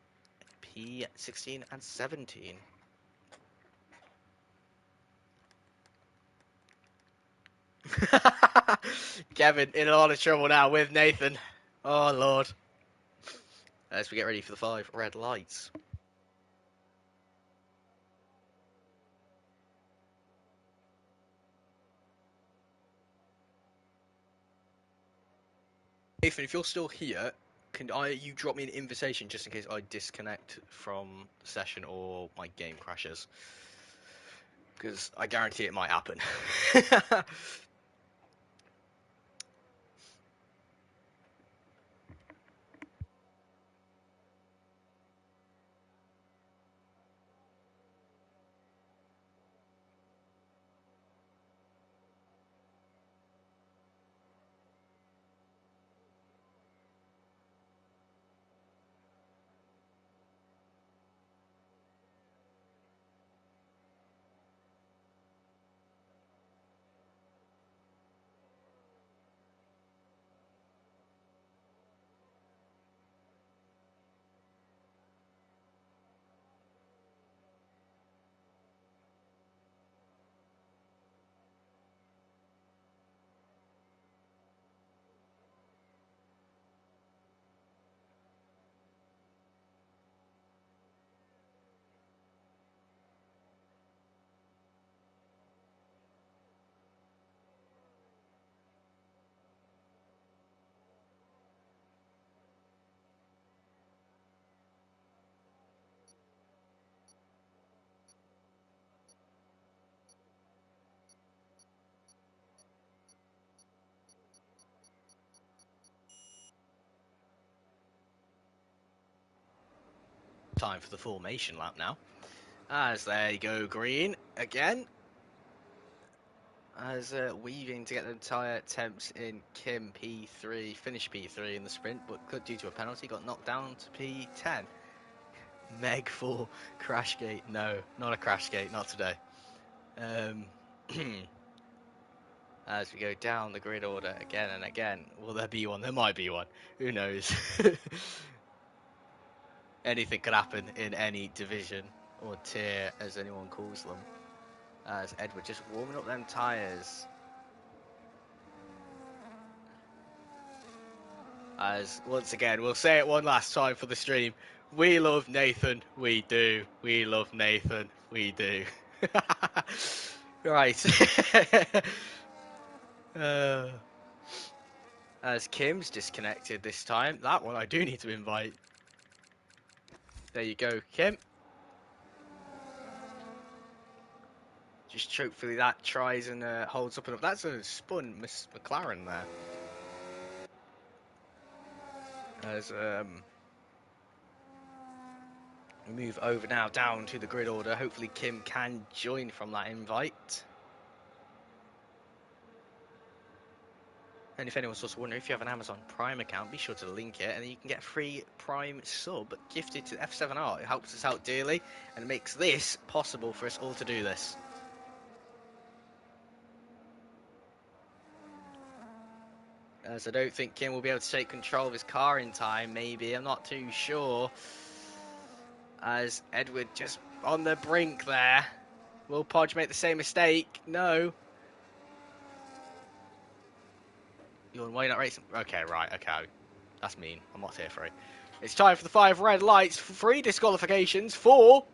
P16 and 17. Kevin in a lot of trouble now with Nathan. Oh, Lord. As we get ready for the 5 red lights. Nathan, if you're still here, can you drop me an invitation just in case I disconnect from the session or my game crashes? Because I guarantee it might happen. Time for the formation lap now. As there you go, green again. As weaving to get the entire temps in. Kim P3, finished P3 in the sprint, but due to a penalty got knocked down to P10. Meg for Crashgate. No, not a Crashgate, not today. As we go down the grid order again and again. Will there be one? There might be one. Who knows? Anything could happen in any division or tier, as anyone calls them. As Edward just warming up them tyres. As once again, we'll say it one last time for the stream. We love Nathan, we do. We love Nathan, we do. Right. As Kim's disconnected this time. That one I do need to invite. There you go, Kim. Just hopefully that tries and holds up enough. That's a spun Miss McLaren there. As we move over now down to the grid order. Hopefully Kim can join from that invite. And if anyone's also wondering, if you have an Amazon Prime account, be sure to link it, and then you can get a free Prime sub gifted to F7R. It helps us out dearly, and it makes this possible for us all to do this. As I don't think Kim will be able to take control of his car in time, maybe. I'm not too sure. As Edward just on the brink there. Will Podge make the same mistake? No. Why are you not racing? Okay, right, okay. That's mean. I'm not here for it. It's time for the 5 red lights. 3 disqualifications. 4.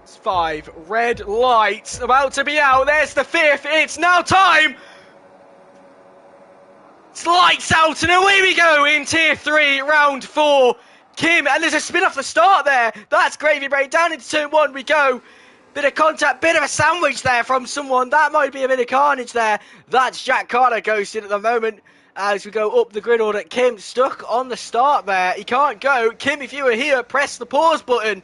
It's 5 red lights. About to be out. There's the 5th. It's now time. It's lights out and away we go in Tier 3, Round 4. Kim, and there's a spin off the start there. That's gravy break. Down into Turn 1 we go. Bit of contact, bit of a sandwich there from someone. That might be a bit of carnage there. That's Jack Carter ghosted at the moment as we go up the grid order. Kim stuck on the start there. He can't go. Kim, if you were here, press the pause button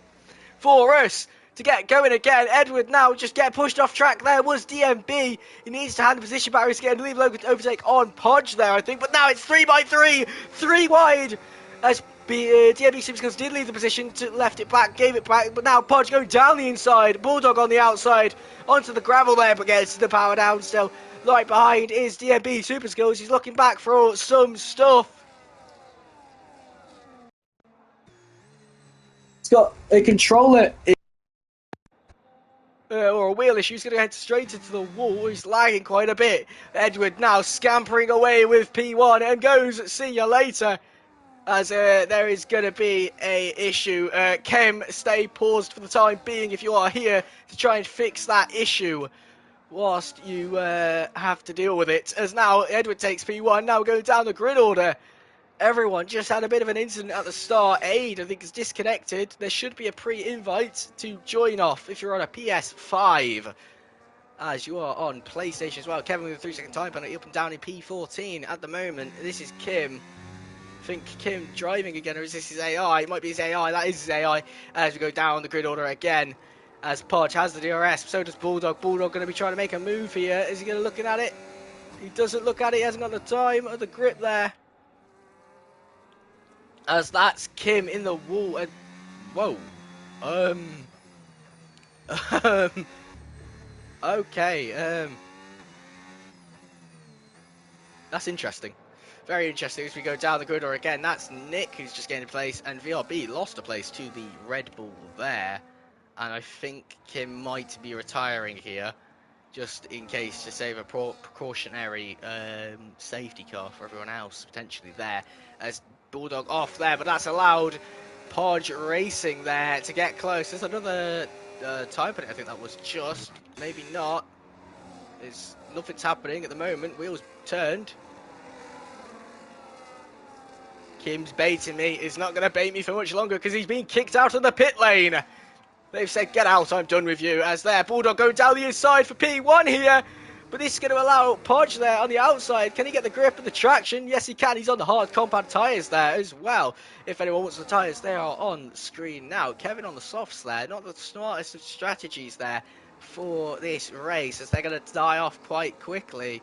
for us to get going again. Edward now just get pushed off track there. Was DMB. He needs to hand the position back. He's getting a leave overtake on Podge there, I think. But now it's 3x3. 3 wide as DMB Superskills did leave the position, left it back, gave it back, but now Podge going down the inside, Bulldog on the outside, onto the gravel there, but gets the power down still. Right behind is DMB Superskills, he's looking back for some stuff. He's got a controller or a wheel issue. He's going to head straight into the wall. He's lagging quite a bit. Edward now scampering away with P1 and goes, see you later. As there is going to be a issue. Kim, stay paused for the time being if you are here to try and fix that issue whilst you have to deal with it. As now Edward takes P1, now going down the grid order. Everyone just had a bit of an incident at the start. Aid, I think, is disconnected. There should be a pre-invite to join off if you're on a PS5. As you are on PlayStation as well. Kevin with a 3-second time penalty up and down in P14 at the moment. This is Kim. I think Kim driving again, or is this his AI? It might be his AI. That is his AI. As we go down the grid order again, as Podge has the DRS, so does Bulldog. Bulldog going to be trying to make a move here. Is he going to look at it? He doesn't look at it. He hasn't got the time or the grip there. As that's Kim in the wall. And whoa. Okay. That's interesting. Very interesting as we go down the grid order again. That's Nick who's just gained a place, and VRB lost a place to the Red Bull there. And I think Kim might be retiring here, just in case to save a precautionary safety car for everyone else potentially there. As Bulldog off there, but that's allowed Podge racing there to get close. There's another time penalty. I think that was just, maybe not. Nothing's happening at the moment. Wheels turned. Kim's baiting me. He's not going to bait me for much longer because he's been kicked out of the pit lane. They've said, get out, I'm done with you. As there, Bulldog going down the inside for P1 here. But this is going to allow Podge there on the outside. Can he get the grip and the traction? Yes, he can. He's on the hard compound tyres there as well. If anyone wants the tyres, they are on screen now. Kevin on the softs there. Not the smartest of strategies there for this race, as they're going to die off quite quickly.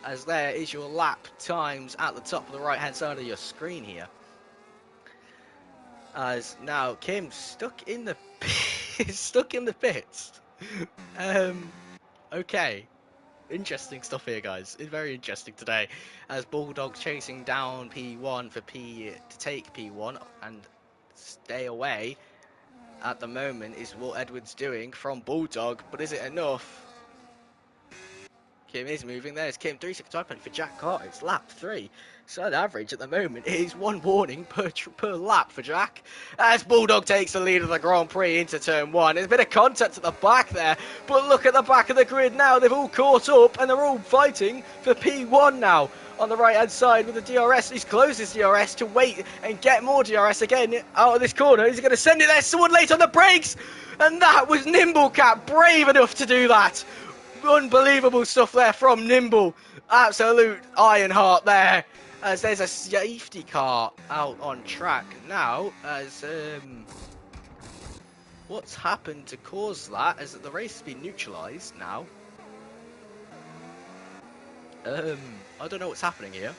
As there is your lap times at the top of the right hand side of your screen here. As now Kim's stuck in the pits. Okay, interesting stuff here, guys. It's very interesting today. As Bulldog chasing down P1 for to take P1 and stay away at the moment is what Edward's doing from Bulldog, but is it enough? Kim is moving. There's Kim, 365 for Jack Carter. It's lap 3. So the average at the moment is 1 warning per lap for Jack. As Bulldog takes the lead of the Grand Prix into turn 1. There's a bit of contact at the back there, but look at the back of the grid now. They've all caught up and they're all fighting for P1 now. On the right hand side with the DRS, he's closed his DRS to wait and get more DRS again out of this corner. Is he going to send it there? Someone late on the brakes, and that was Nimblecat, brave enough to do that. Unbelievable stuff there from Nimble. Absolute Ironheart there. As there's a safety car out on track now. As what's happened to cause that? As the race has been neutralised now. I don't know what's happening here.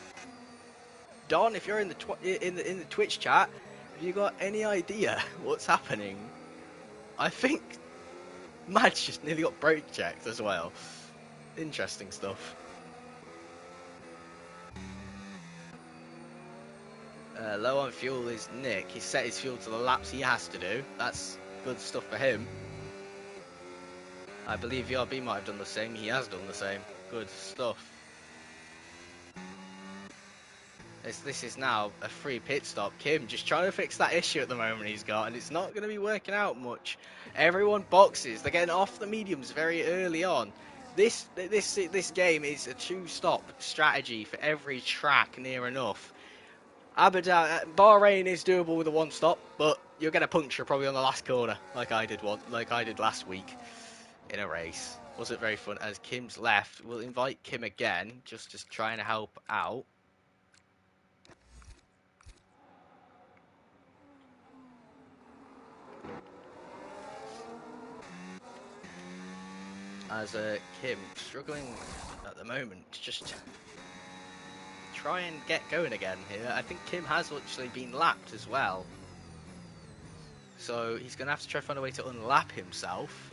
Don, if you're in the Twitch chat, have you got any idea what's happening? I think Madge just nearly got brake checked as well. Interesting stuff. Low on fuel is Nick. He set his fuel to the laps he has to do. That's good stuff for him. I believe VRB might have done the same. He has done the same. Good stuff. This is now a free pit stop. Kim just trying to fix that issue at the moment he's got, and it's not going to be working out much. Everyone boxes. They're getting off the mediums very early on. This game is a 2-stop strategy for every track near enough. Bahrain is doable with a 1-stop, but you'll get a puncture probably on the last corner, like I did last week in a race. Wasn't very fun. As Kim's left, we'll invite Kim again, just trying to help out. As Kim struggling at the moment to just try and get going again here. I think Kim has actually been lapped as well, so he's going to have to try to find a way to unlap himself.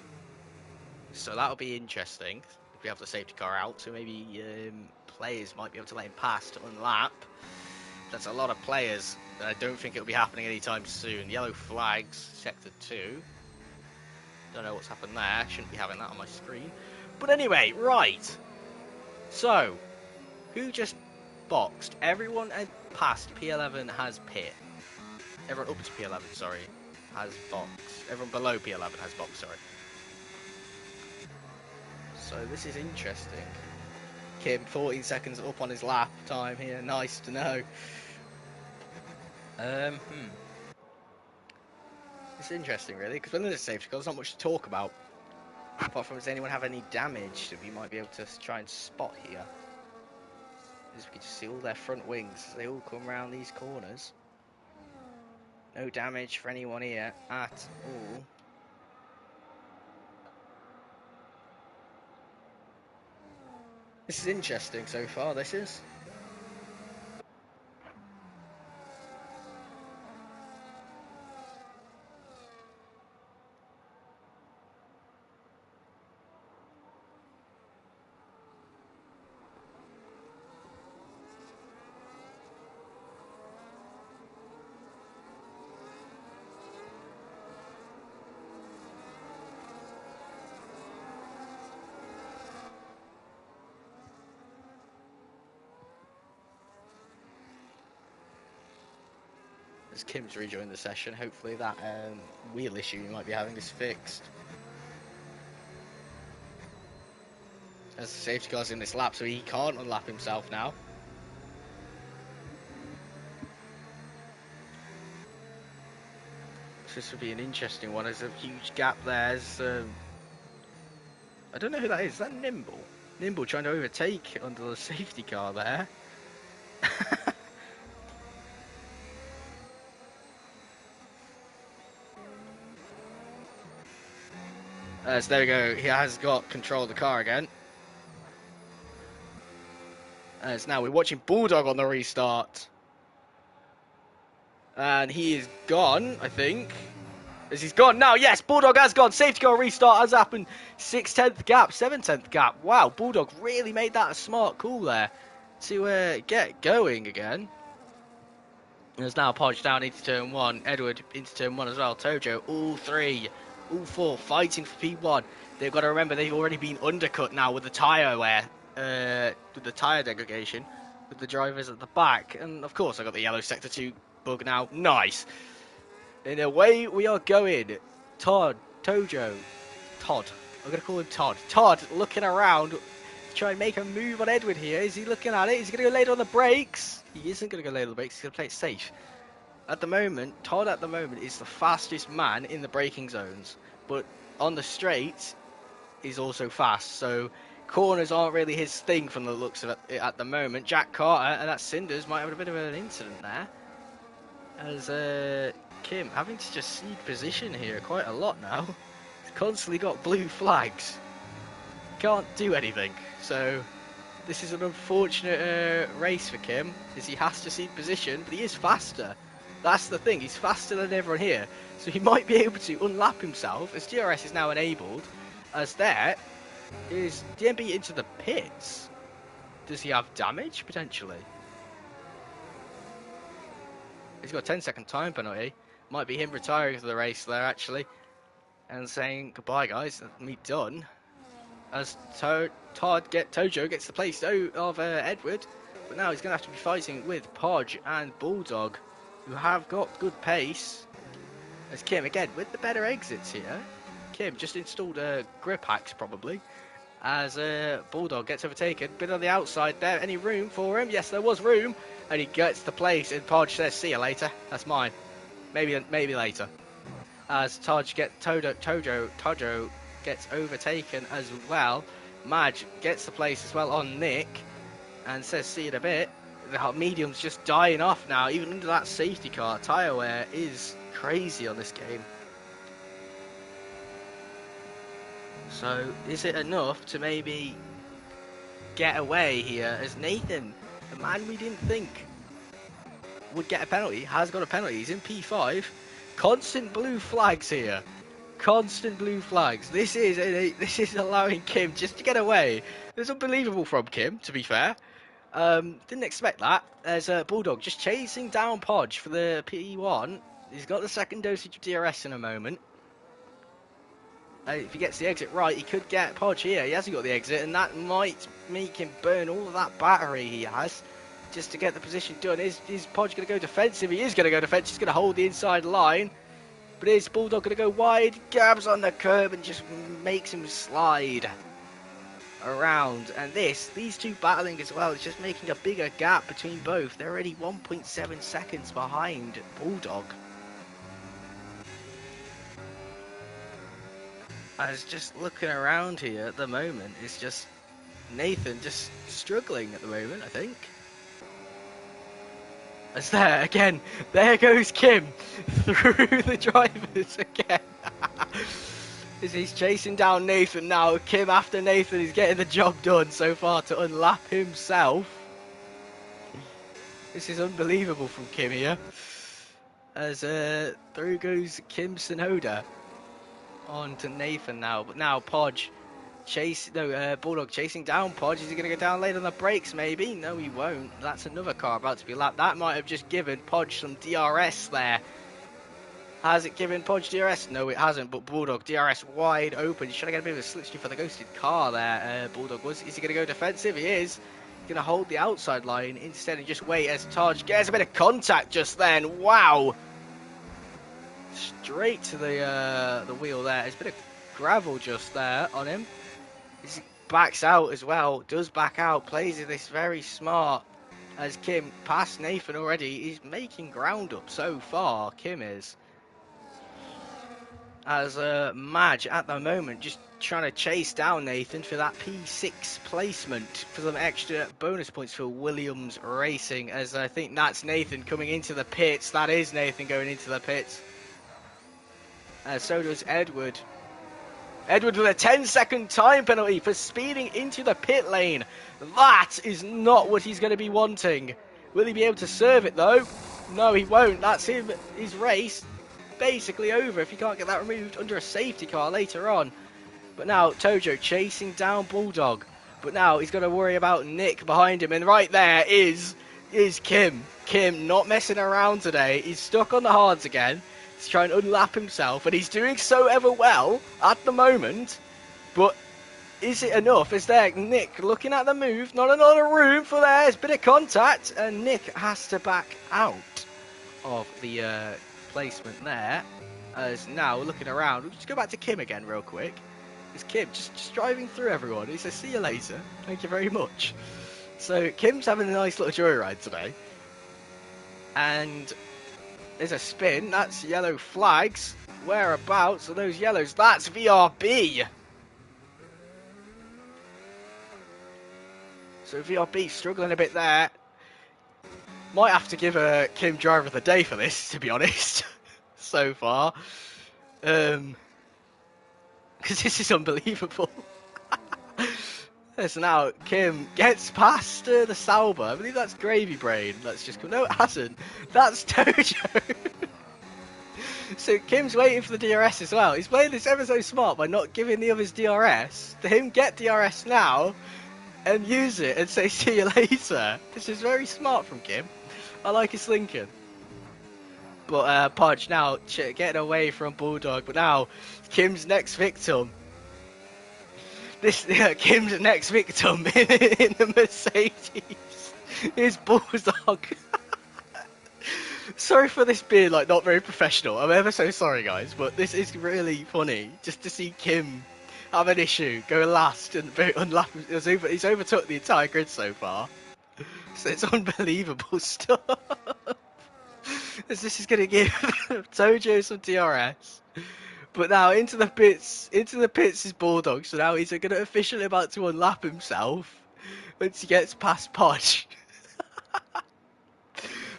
So that'll be interesting if we have the safety car out. So maybe players might be able to let him pass to unlap. That's a lot of players. I don't think it'll be happening anytime soon. Yellow flags, sector 2. Don't know what's happened there. Shouldn't be having that on my screen. But anyway, right. So, who just boxed? Everyone past P11 has pit. Everyone up to P11, sorry, has box. Everyone below P11 has box, sorry. So this is interesting. Kim, 14 seconds up on his lap time here. Nice to know. It's interesting, really, because when there's a safety car, there's not much to talk about. Apart from, does anyone have any damage that we might be able to try and spot here? As we can just see all their front wings, they all come around these corners. No damage for anyone here at all. This is interesting so far, this is. As Kim's rejoined the session, hopefully that wheel issue you might be having is fixed. As the safety car's in this lap, so he can't unlap himself now. So this would be an interesting one. There's a huge gap there. I don't know who that is. Is that Nimble? Nimble trying to overtake under the safety car there. So there we go, he has got control of the car again. As now we're watching Bulldog on the restart. And he is gone, I think. As he's gone now, yes, Bulldog has gone. Safety car restart has happened. 6/10th gap, 7/10th gap. Wow, Bulldog really made that a smart call there to get going again. There's now Podge down into turn 1. Edward into turn 1 as well. Tojo, all 4 fighting for P1. They've got to remember they've already been undercut now with the tyre wear. with the tyre degradation with the drivers at the back. And of course I got the yellow sector 2 bug now. Nice. And away we are going. Todd, Tojo, Todd. I'm going to call him Todd. Todd looking around to try and make a move on Edward here. Is he looking at it? Is he going to go later on the brakes? He isn't going to go later on the brakes. He's going to play it safe. At the moment, Todd at the moment is the fastest man in the braking zones. But on the straights, he's also fast. So corners aren't really his thing from the looks of it at the moment. Jack Carter and that Cinders might have a bit of an incident there. As Kim having to just cede position here quite a lot now. He's constantly got blue flags. Can't do anything. So this is an unfortunate race for Kim, as he has to cede position, but he is faster. That's the thing, he's faster than everyone here. So he might be able to unlap himself, as DRS is now enabled, as there is DMB into the pits. Does he have damage, potentially? He's got a 10-second time penalty. Might be him retiring for the race there, actually. And saying, goodbye, guys, me done. As Tojo gets the place of Edward. But now he's going to have to be fighting with Podge and Bulldog, who have got good pace. As Kim, again, with the better exits here. Kim just installed grip hacks, probably. As Bulldog gets overtaken. Bit on the outside there. Any room for him? Yes, there was room. And he gets the place, and Podge says, see you later. That's mine. Maybe later. As Tojo gets overtaken as well. Madge gets the place as well on Nick. And says, see you in a bit. The medium's just dying off now. Even under that safety car. Tyre wear is crazy on this game. So, is it enough to maybe get away here as Nathan, the man we didn't think would get a penalty, has got a penalty. He's in P5. Constant blue flags here. Constant blue flags. This is allowing Kim just to get away. It's unbelievable from Kim, to be fair. Didn't expect that. There's a Bulldog just chasing down Podge for the P1. He's got the second dosage of DRS in a moment. If he gets the exit right, he could get Podge here. He hasn't got the exit, and that might make him burn all of that battery he has just to get the position done. Is Podge going to go defensive? He is going to go defensive. He's going to hold the inside line. But is Bulldog going to go wide? Grabs on the curb and just makes him slide around. And these two battling as well, is just making a bigger gap between both. They're already 1.7 seconds behind Bulldog. I was just looking around here at the moment. It's just Nathan just struggling at the moment, I think. As there again, there goes Kim through the drivers again. As he's chasing down Nathan now. Kim after Nathan is getting the job done so far to unlap himself. This is unbelievable from Kim here. As through goes Kim Sonoda. On to Nathan now, but now Podge Bulldog chasing down Podge. Is he going to go down late on the brakes maybe? No, he won't. That's another car about to be lapped. That might have just given Podge some DRS there. Has it given Podge DRS? No, it hasn't, but Bulldog DRS wide open. He's trying to get a bit of a slipstream for the ghosted car there. Bulldog was. Is he going to go defensive? He is. He's going to hold the outside line instead and just wait as Podge gets a bit of contact just then. Wow. Straight to the wheel there. There's a bit of gravel just there on him. He backs out as well. Does back out. Plays this very smart. As Kim passed Nathan already. He's making ground up so far. Kim is. As Madge at the moment just trying to chase down Nathan for that P6 placement for some extra bonus points for Williams Racing. As I think that's Nathan coming into the pits. That is Nathan going into the pits. So does Edward. Edward with a 10-second time penalty for speeding into the pit lane. That is not what he's going to be wanting. Will he be able to serve it though? No, he won't. That's him. His race basically over if he can't get that removed under a safety car later on. But now Tojo chasing down Bulldog. But now he's got to worry about Nick behind him. And right there is Kim. Kim not messing around today. He's stuck on the hards again. He's trying to unlap himself, and he's doing so ever well at the moment. But is it enough? Is there Nick looking at the move? Not another room for there. There's a bit of contact, and Nick has to back out of the placement there. As now looking around, we'll just go back to Kim again real quick. It's Kim just driving through everyone. He says, "See you later. Thank you very much." So Kim's having a nice little joyride today. And there's a spin. That's yellow flags. Whereabouts are those yellows? That's VRB. So VRB struggling a bit there. Might have to give Kim driver of the day for this, to be honest, so far. Because this is unbelievable. So now Kim gets past the Sauber. I believe that's Gravy Brain. That's just... No, it hasn't. That's Tojo. So Kim's waiting for the DRS as well. He's playing this ever so smart by not giving the others DRS. To him get DRS now and use it and say see you later. This is very smart from Kim. I like his thinking. But Podge now getting away from Bulldog. But now Kim's next victim. Kim's next victim in the Mercedes is Bulldog. Sorry for this being like not very professional. I'm ever so sorry, guys, but this is really funny just to see Kim have an issue, go last and he's overtook the entire grid so far. So it's unbelievable stuff. This is going to give Tojo some DRS. But now into the pits is Bulldog. So now he's going to officially about to unlap himself once he gets past Podge.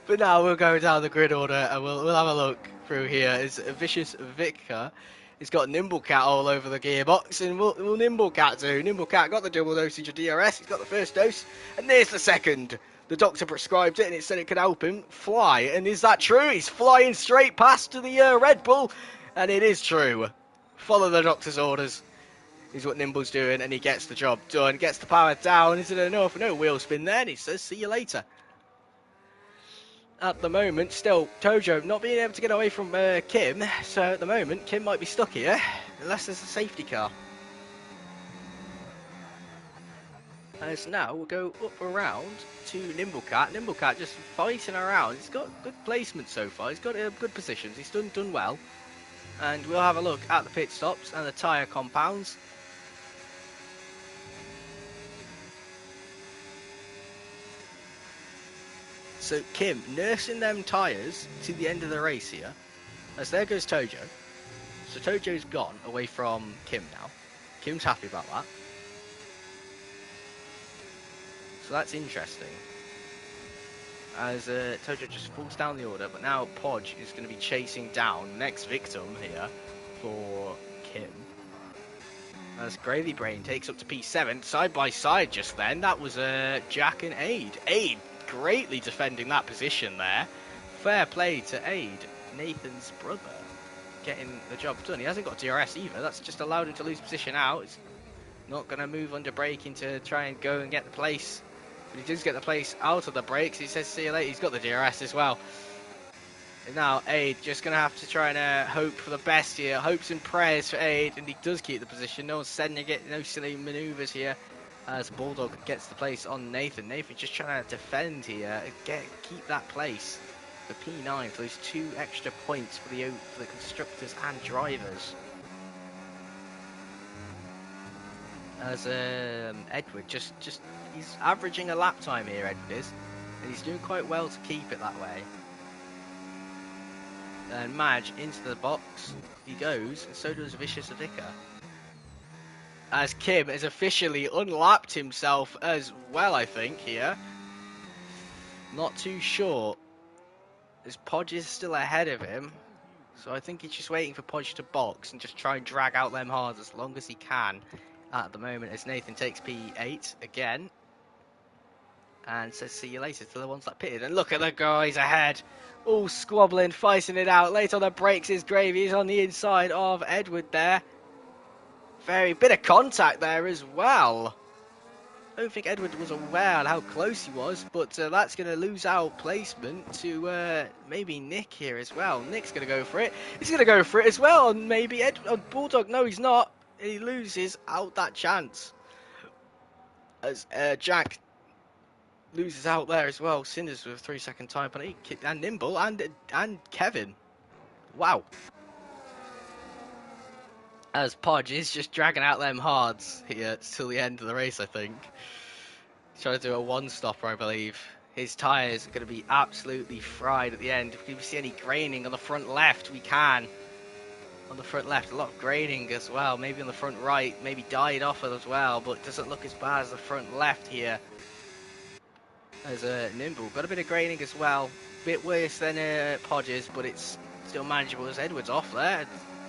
But now we'll go down the grid order and we'll have a look through here. It's a Vicious Vicar. He's got Nimble Cat all over the gearbox, and will Nimble Cat do? Nimble Cat got the double dosage of DRS. He's got the first dose, and there's the second. The doctor prescribed it, and it said it could help him fly. And is that true? He's flying straight past to the Red Bull, and it is true. Follow the doctor's orders. Is what Nimble's doing, and he gets the job done. Gets the power down. Is it enough? No wheel spin there, and he says, see you later. At the moment, still, Tojo not being able to get away from Kim, so at the moment, Kim might be stuck here, unless there's a safety car. As now, we'll go up around to Nimblecat. Nimblecat just fighting around. He's got good placement so far. He's got good positions. He's done well. And we'll have a look at the pit stops and the tyre compounds. So Kim nursing them tyres to the end of the race here. As there goes Tojo. So Tojo's gone away from Kim now. Kim's happy about that. So that's interesting. As Tojo just falls down the order, but now Podge is going to be chasing down next victim here for Kim. As Gravy Brain takes up to P7, side by side just then. That was Jack and Aid. Aid greatly defending that position there. Fair play to Aid, Nathan's brother, getting the job done. He hasn't got DRS either. That's just allowed him to lose position out. He's not going to move under braking to try and go and get the place. But he does get the place out of the brakes. He says, see you later. He's got the DRS as well. And now Aid just going to have to try and hope for the best here. Hopes and prayers for Aid. And he does keep the position. No one's sending it. No silly manoeuvres here. As Bulldog gets the place on Nathan. Nathan just trying to defend here. Keep that place for P9 for those 2 extra points for the constructors and drivers. As Edward just he's averaging a lap time here, Edward is. And he's doing quite well to keep it that way. And Madge into the box. He goes, and so does Vicious Vicar. As Kim has officially unlapped himself as well, I think, here. Not too sure. As Podge is still ahead of him. So I think he's just waiting for Podge to box and just try and drag out them hard as long as he can. At the moment, as Nathan takes P8 again. And says see you later to the ones that pitted. And look at the guys ahead. All squabbling, fighting it out. Late on the brakes is Gravy. He's on the inside of Edward there. Very bit of contact there as well. I don't think Edward was aware of how close he was, but that's going to lose out placement to maybe Nick here as well. Nick's going to go for it. He's going to go for it as well, and maybe Bulldog. No, he's not. he loses out that chance. As Jack loses out there as well. Cinders with a 3-second time penalty. And Nimble and Kevin. Wow. As Podge is just dragging out them hards here till the end of the race, I think. He's trying to do a one-stopper, I believe. His tyres are going to be absolutely fried at the end. If we see any graining on the front left, we can. On the front left, a lot of graining as well. Maybe on the front right, maybe died off as well, but it doesn't look as bad as the front left here. As Nimble, got a bit of graining as well. Bit worse than Podge's, but it's still manageable as Edwards off there.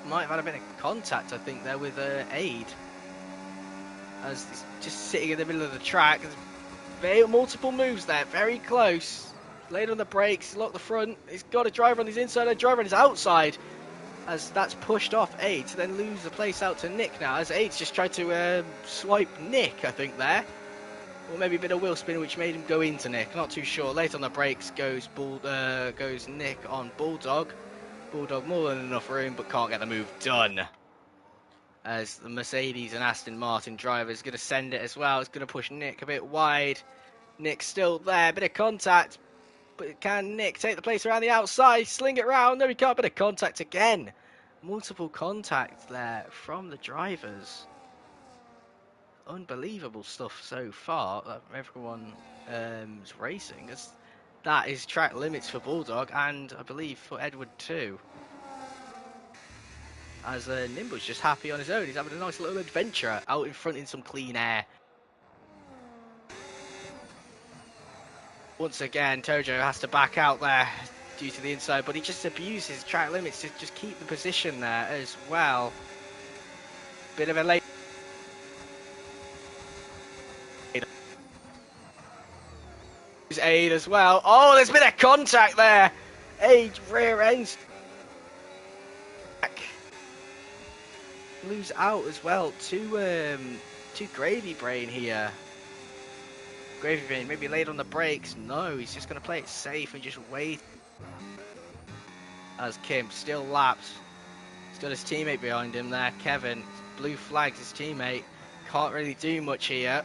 Might have had a bit of contact, I think, there with Aid. As he's just sitting in the middle of the track. There's multiple moves there, very close. Laid on the brakes, locked the front. He's got a driver on his inside, a driver on his outside. As that's pushed off Aid to then lose the place out to Nick now. As Aid's just tried to swipe Nick, I think, there. Or maybe a bit of wheel spin, which made him go into Nick. Not too sure. Late on the brakes goes Nick on Bulldog. Bulldog more than enough room, but can't get the move done. As the Mercedes and Aston Martin driver is going to send it as well. It's going to push Nick a bit wide. Nick's still there. Bit of contact. But can Nick take the place around the outside? Sling it round. No, he can't. Bit of contact again. Multiple contact there from the drivers. Unbelievable stuff so far that everyone is racing. That is track limits for Bulldog and I believe for Edward too. As Nimble's just happy on his own. He's having a nice little adventure out in front in some clean air. Once again, Tojo has to back out there due to the inside, but he just abuses track limits to just keep the position there as well. Bit of a late. Aid as well. Oh, there's been a contact there. Aid rear ends. Lose out as well to Gravy Brain here. Gravy Brain maybe late on the brakes. No, he's just going to play it safe and just wait. As Kim still laps. He's got his teammate behind him there. Kevin, blue flags his teammate. Can't really do much here.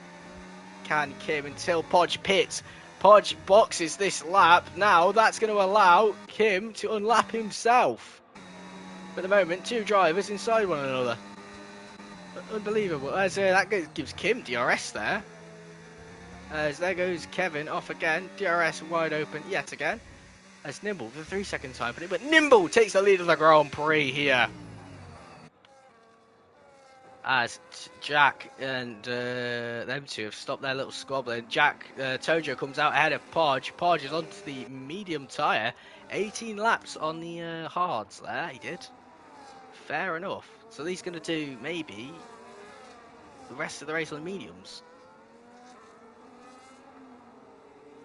Can Kim until Podge pits. Podge boxes this lap. Now that's going to allow Kim to unlap himself. For the moment, two drivers inside one another. Unbelievable. As that gives Kim DRS there. As there goes Kevin off again. DRS wide open yet again. As Nimble with a 3-second time penalty, but Nimble takes the lead of the Grand Prix here. As Jack and them two have stopped their little squabbling. Tojo comes out ahead of Podge. Podge is onto the medium tyre. 18 laps on the hards there, he did. Fair enough. So he's going to do maybe the rest of the race on the mediums.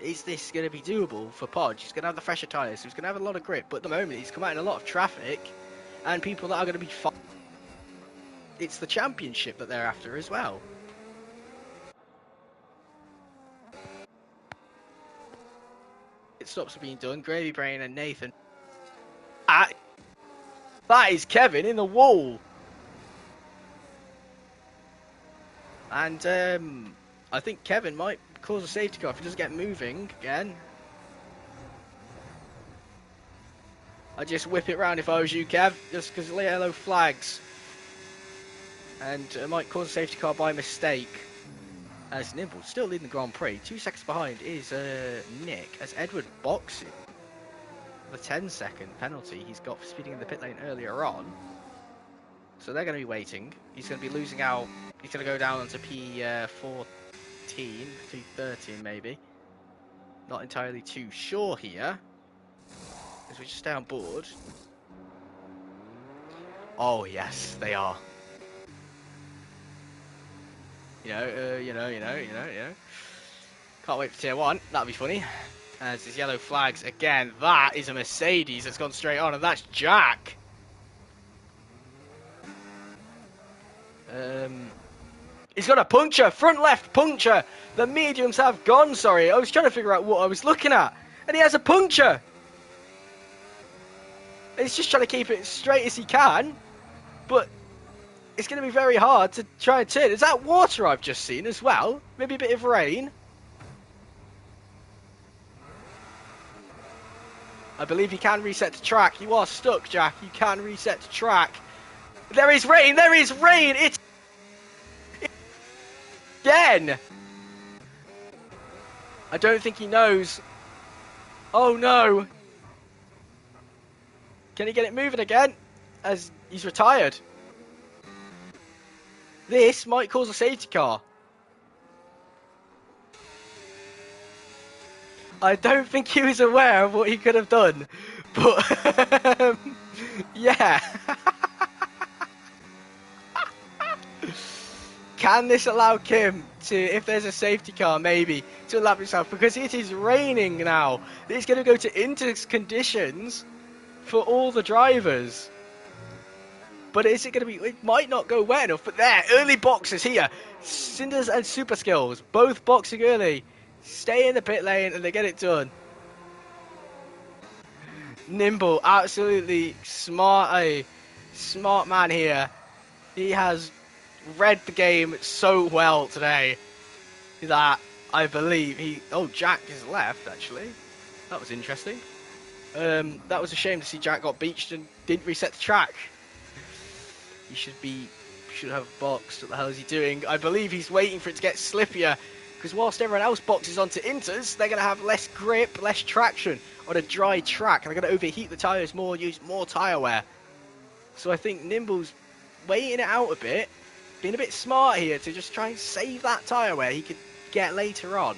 Is this going to be doable for Podge? He's going to have the fresher tyres, so he's going to have a lot of grip. But at the moment, he's come out in a lot of traffic and people that are going to be fine. It's the championship that they're after as well. It stops being done. Gravy Brain and Nathan. That is Kevin in the wall. And I think Kevin might cause a safety car if he doesn't get moving again. I'd just whip it round if I was you, Kev, just because of the yellow flags. And it might cause a safety car by mistake. As Nimble still leading the Grand Prix. 2 seconds behind is Nick. As Edward boxes the 10-second penalty he's got for speeding in the pit lane earlier on. So they're going to be waiting. He's going to be losing out. He's going to go down onto P14, P13 maybe. Not entirely too sure here. As we just stay on board. Oh yes, they are. You know. Can't wait for tier 1. That'll be funny. As his yellow flags again. That is a Mercedes that's gone straight on, and that's Jack. He's got a puncture. Front left puncture. The mediums have gone. Sorry, I was trying to figure out what I was looking at, and he has a puncture. He's just trying to keep it straight as he can, but it's going to be very hard to try and turn. Is that water I've just seen as well? Maybe a bit of rain. I believe you can reset to track. You are stuck, Jack. You can reset to track. There is rain. There is rain. It's again. I don't think he knows. Oh no. Can he get it moving again? As he's retired. This might cause a safety car. I don't think he was aware of what he could have done. But, yeah. Can this allow Kim to, if there's a safety car, maybe, to lap himself? Because it is raining now. It's going to go to inter conditions for all the drivers. But is it going to be... It might not go wet enough, but there, early boxes here. Cinders and Super Skills, both boxing early. Stay in the pit lane and they get it done. Nimble, absolutely smart, a smart man here. He has read the game so well today that I believe he... Oh, Jack has left, actually. That was interesting. That was a shame to see Jack got beached and didn't reset the track. He should have boxed. What the hell is he doing? I believe he's waiting for it to get slippier, because whilst everyone else boxes onto inters, they're going to have less grip, less traction on a dry track, and they're going to overheat the tyres more, use more tyre wear. So I think Nimble's waiting it out a bit, being a bit smart here to just try and save that tyre wear he could get later on.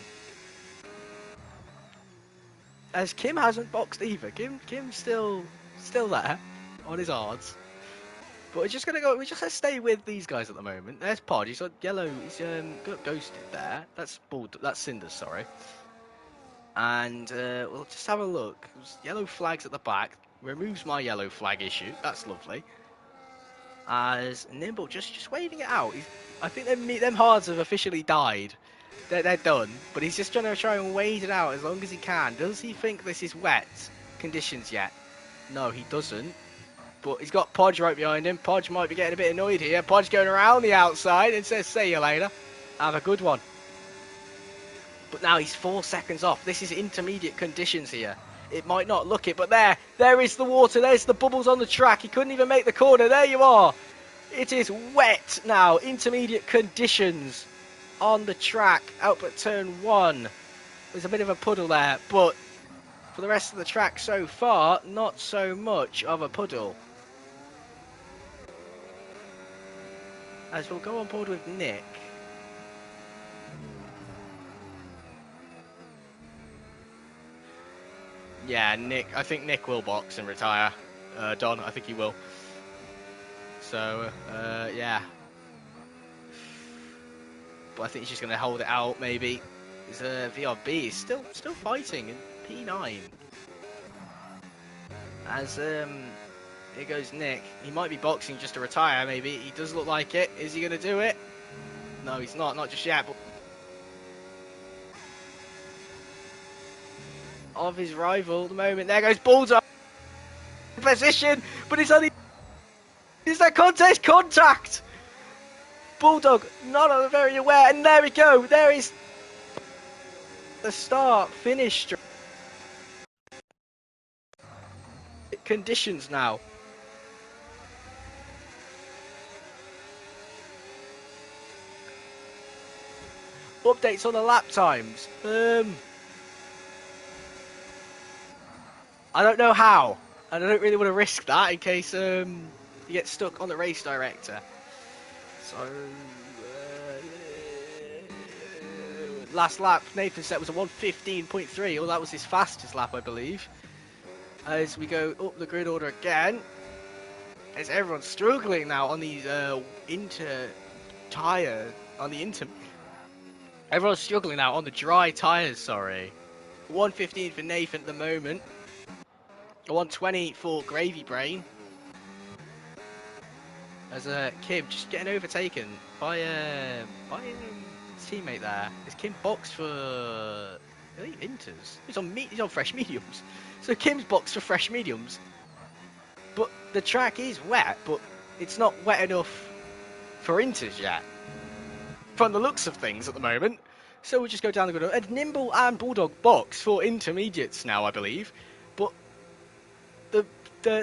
As Kim hasn't boxed either. Kim's still there on his odds. But we're just gonna stay with these guys at the moment. There's Pod. He's got yellow. He's got ghosted there. That's Cinders, sorry. And we'll just have a look. There's yellow flags at the back. Removes my yellow flag issue. That's lovely. As Nimble just waving it out. I think them hards have officially died. They're done. But he's just trying and wait it out as long as he can. Does he think this is wet conditions yet? No, he doesn't. But he's got Podge right behind him. Podge might be getting a bit annoyed here. Podge going around the outside and says, see you later. Have a good one. But now he's 4 seconds off. This is intermediate conditions here. It might not look it, but there is the water. There's the bubbles on the track. He couldn't even make the corner. There you are. It is wet now. Intermediate conditions on the track. Output turn 1. There's a bit of a puddle there, but for the rest of the track so far, not so much of a puddle. As we'll go on board with Nick. Yeah, Nick. I think Nick will box and retire. Don, I think he will. So, yeah. But I think he's just going to hold it out, maybe. His VRB is still fighting in P9. As, here goes Nick. He might be boxing just to retire, maybe. He does look like it. Is he going to do it? No, he's not. Not just yet. But of his rival at the moment. There goes Bulldog. Position, but it's only... Is that contest contact? Bulldog not very aware. And there we go. There is the start finish conditions now. Updates on the lap times. I don't know how, and I don't really want to risk that in case you get stuck on the race director. So last lap Nathan set was a 1:15.3. Oh, that was his fastest lap, I believe. As we go up the grid order again, as everyone's struggling now on these everyone's struggling now on the dry tyres, sorry. 1:15 for Nathan at the moment. 1:20 for Gravy Brain. As Kim just getting overtaken by his teammate there. As Kim boxed for, I believe, inters. He's on fresh mediums. So Kim's boxed for fresh mediums. But the track is wet, but it's not wet enough for inters yet, from the looks of things at the moment. So we'll just go down the good. And Nimble and Bulldog box for intermediates now, I believe. But the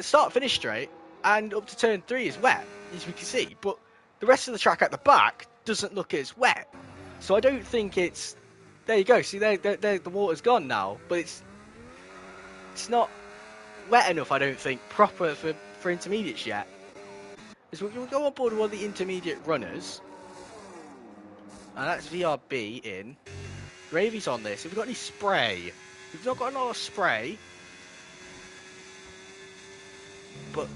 start-finish straight and up to turn 3 is wet, as we can see. But the rest of the track at the back doesn't look as wet. So I don't think it's... There you go. See, there the water's gone now. But it's not wet enough, I don't think, proper for intermediates yet. So we'll go on board one of the intermediate runners. And that's VRB in. Gravy's on this. Have we got any spray? We've not got a lot of spray. But,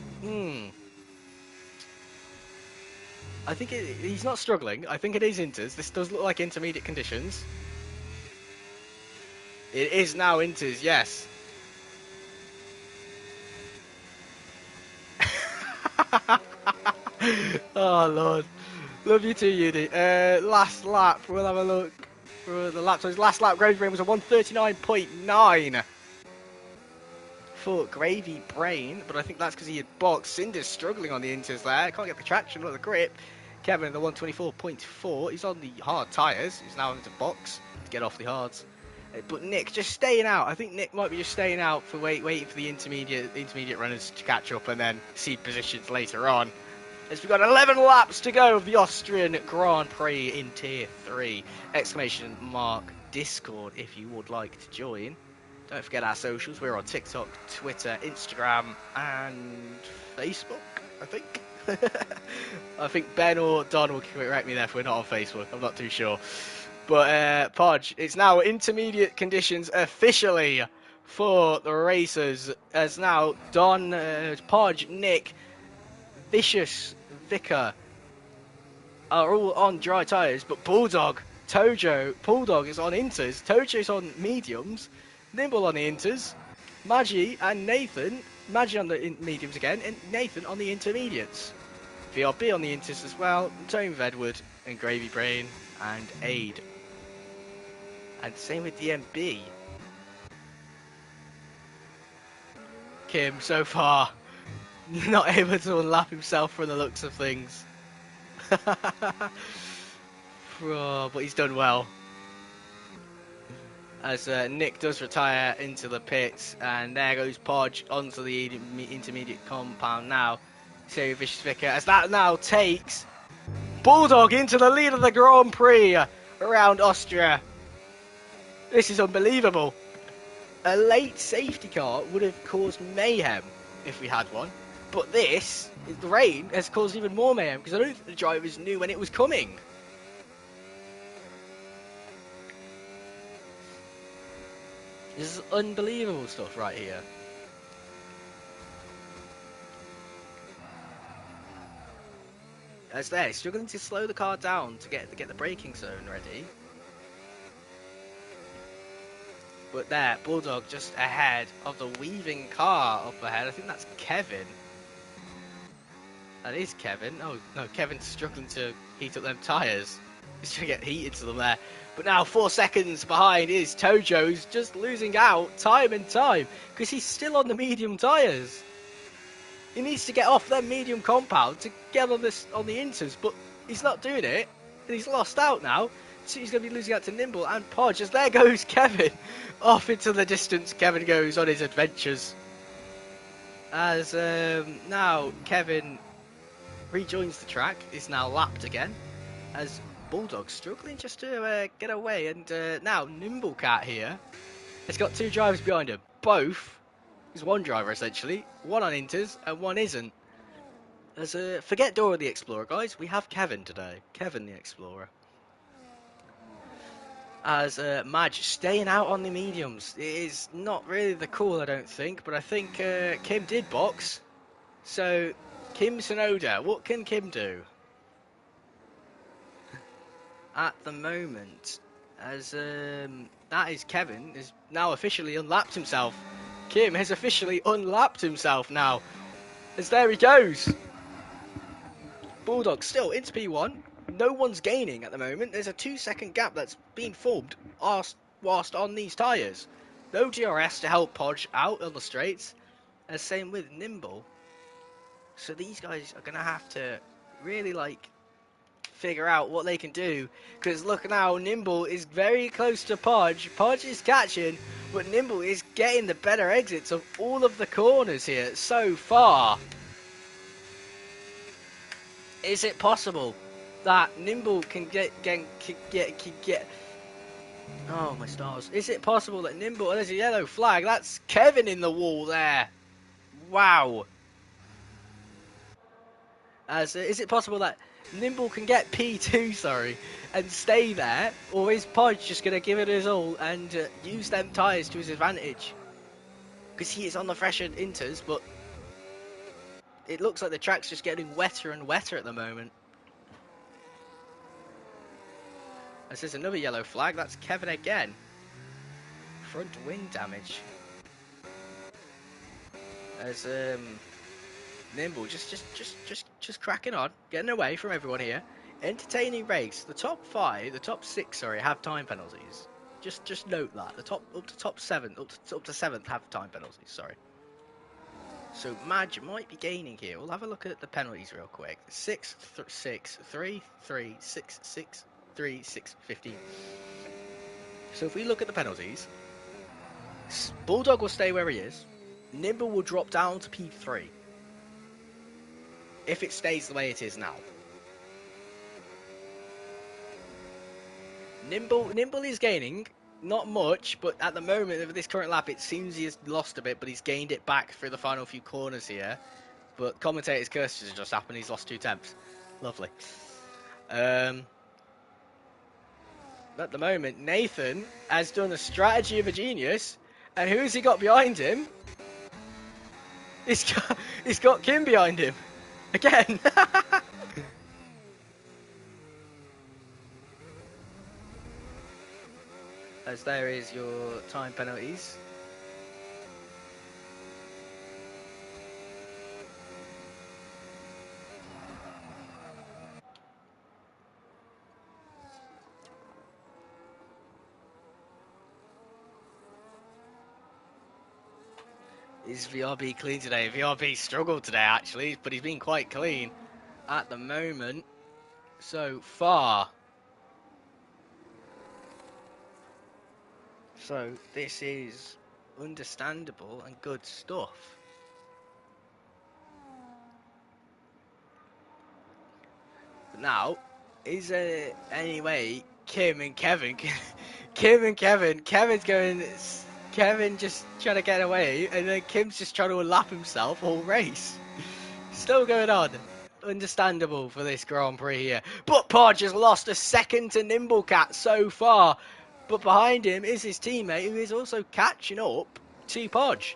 I think he's not struggling. I think it is inters. This does look like intermediate conditions. It is now inters, yes. Oh, Lord. Love you too, Uni. Last lap. We'll have a look for the lap. So his last lap, Gravy Brain was a 1:39.9 for Gravy Brain. But I think that's because he had boxed. Cinder's struggling on the inters there. Can't get the traction or the grip. Kevin, the 1:24.4. He's on the hard tyres. He's now into box to get off the hards. But Nick just staying out. I think Nick might be just staying out for waiting for the intermediate runners to catch up and then seed positions later on. As we've got 11 laps to go of the Austrian Grand Prix in Tier 3. Exclamation mark Discord if you would like to join. Don't forget our socials. We're on TikTok, Twitter, Instagram, and Facebook, I think. I think Ben or Don will correct me there if we're not on Facebook. I'm not too sure. But Podge, it's now intermediate conditions officially for the racers. As now Don, Podge, Nick, Vicious, Vicar are all on dry tyres, but Bulldog, Tojo, Bulldog is on inters, Tojo's on mediums, Nimble on the inters, Maggie and Nathan, Maggie on the mediums again, and Nathan on the intermediates. VRB on the inters as well, Tony with Edward and Gravy Brain and Aid. And same with DMB. Kim, so far, not able to unlap himself from the looks of things. Oh, but he's done well. As Nick does retire into the pits, and there goes Podge onto the intermediate compound now. So Vicious Vicar, as that now takes Bulldog into the lead of the Grand Prix around Austria. This is unbelievable. A late safety car would have caused mayhem if we had one. But this, the rain, has caused even more mayhem because I don't think the drivers knew when it was coming. This is unbelievable stuff right here. As they're struggling to slow the car down to get the braking zone ready. But there, Bulldog just ahead of the weaving car up ahead. I think that's Kevin. That is Kevin. Oh, no, Kevin's struggling to heat up them tyres. He's trying to get heat into them there. But now 4 seconds behind is Tojo, who's just losing out time and time because he's still on the medium tyres. He needs to get off that medium compound to get on the inters, but he's not doing it. And he's lost out now. So he's going to be losing out to Nimble and Podge. As there goes Kevin. Off into the distance, Kevin goes on his adventures. As now Kevin rejoins the track, is now lapped again. As Bulldog struggling just to get away. And now Nimble Cat here has got 2 drivers behind him. Both is one driver essentially. One on inters and one isn't. As forget Dora the Explorer, guys. We have Kevin today. Kevin the Explorer. As Madge staying out on the mediums. It is not really the call, I don't think, but I think Kim did box. So, Kim Sonoda, what can Kim do? At the moment, as that is Kevin, is now officially unlapped himself. Kim has officially unlapped himself now. As there he goes. Bulldog still into P1. No one's gaining at the moment. There's a 2-second gap that's being formed whilst on these tyres. No DRS to help Podge out on the straights. And same with Nimble. So these guys are going to have to really figure out what they can do. Because look now, Nimble is very close to Podge. Podge is catching, but Nimble is getting the better exits of all of the corners here so far. Is it possible that Nimble can get? Oh my stars! Is it possible that Nimble? Oh, there's a yellow flag. That's Kevin in the wall there. Wow. Is it possible that Nimble can get P2, sorry, and stay there, or is Podge just going to give it his all and use them tyres to his advantage? Because he is on the fresher inters, but it looks like the track's just getting wetter and wetter at the moment. As there's another yellow flag, that's Kevin again. Front wing damage. As Nimble just cracking on, getting away from everyone here. Entertaining race. The top six, sorry, have time penalties. Just note that the top up to top seven, up to seventh have time penalties. Sorry. So Madge might be gaining here. We'll have a look at the penalties real quick. 6, 6, 3, 3, 6, 6, 3, 6, 15. So if we look at the penalties, Bulldog will stay where he is. Nimble will drop down to P3. If it stays the way it is now. Nimble is gaining, not much, but at the moment of this current lap it seems he has lost a bit, but he's gained it back through the final few corners here. But commentator's curse has just happened, he's lost 2 tenths. Lovely. At the moment, Nathan has done a strategy of a genius, and who has he got behind him? He's got Kim behind him. Again. As there is your time penalties. Is VRB clean today? VRB struggled today actually, but he's been quite clean at the moment so far. So this is understandable and good stuff. But now, is there any way Kim and Kevin Kevin's going, Kevin just trying to get away, and then Kim's just trying to lap himself all race. Still going on. Understandable for this Grand Prix here. But Podge has lost a second to Nimblecat so far. But behind him is his teammate who is also catching up to Podge.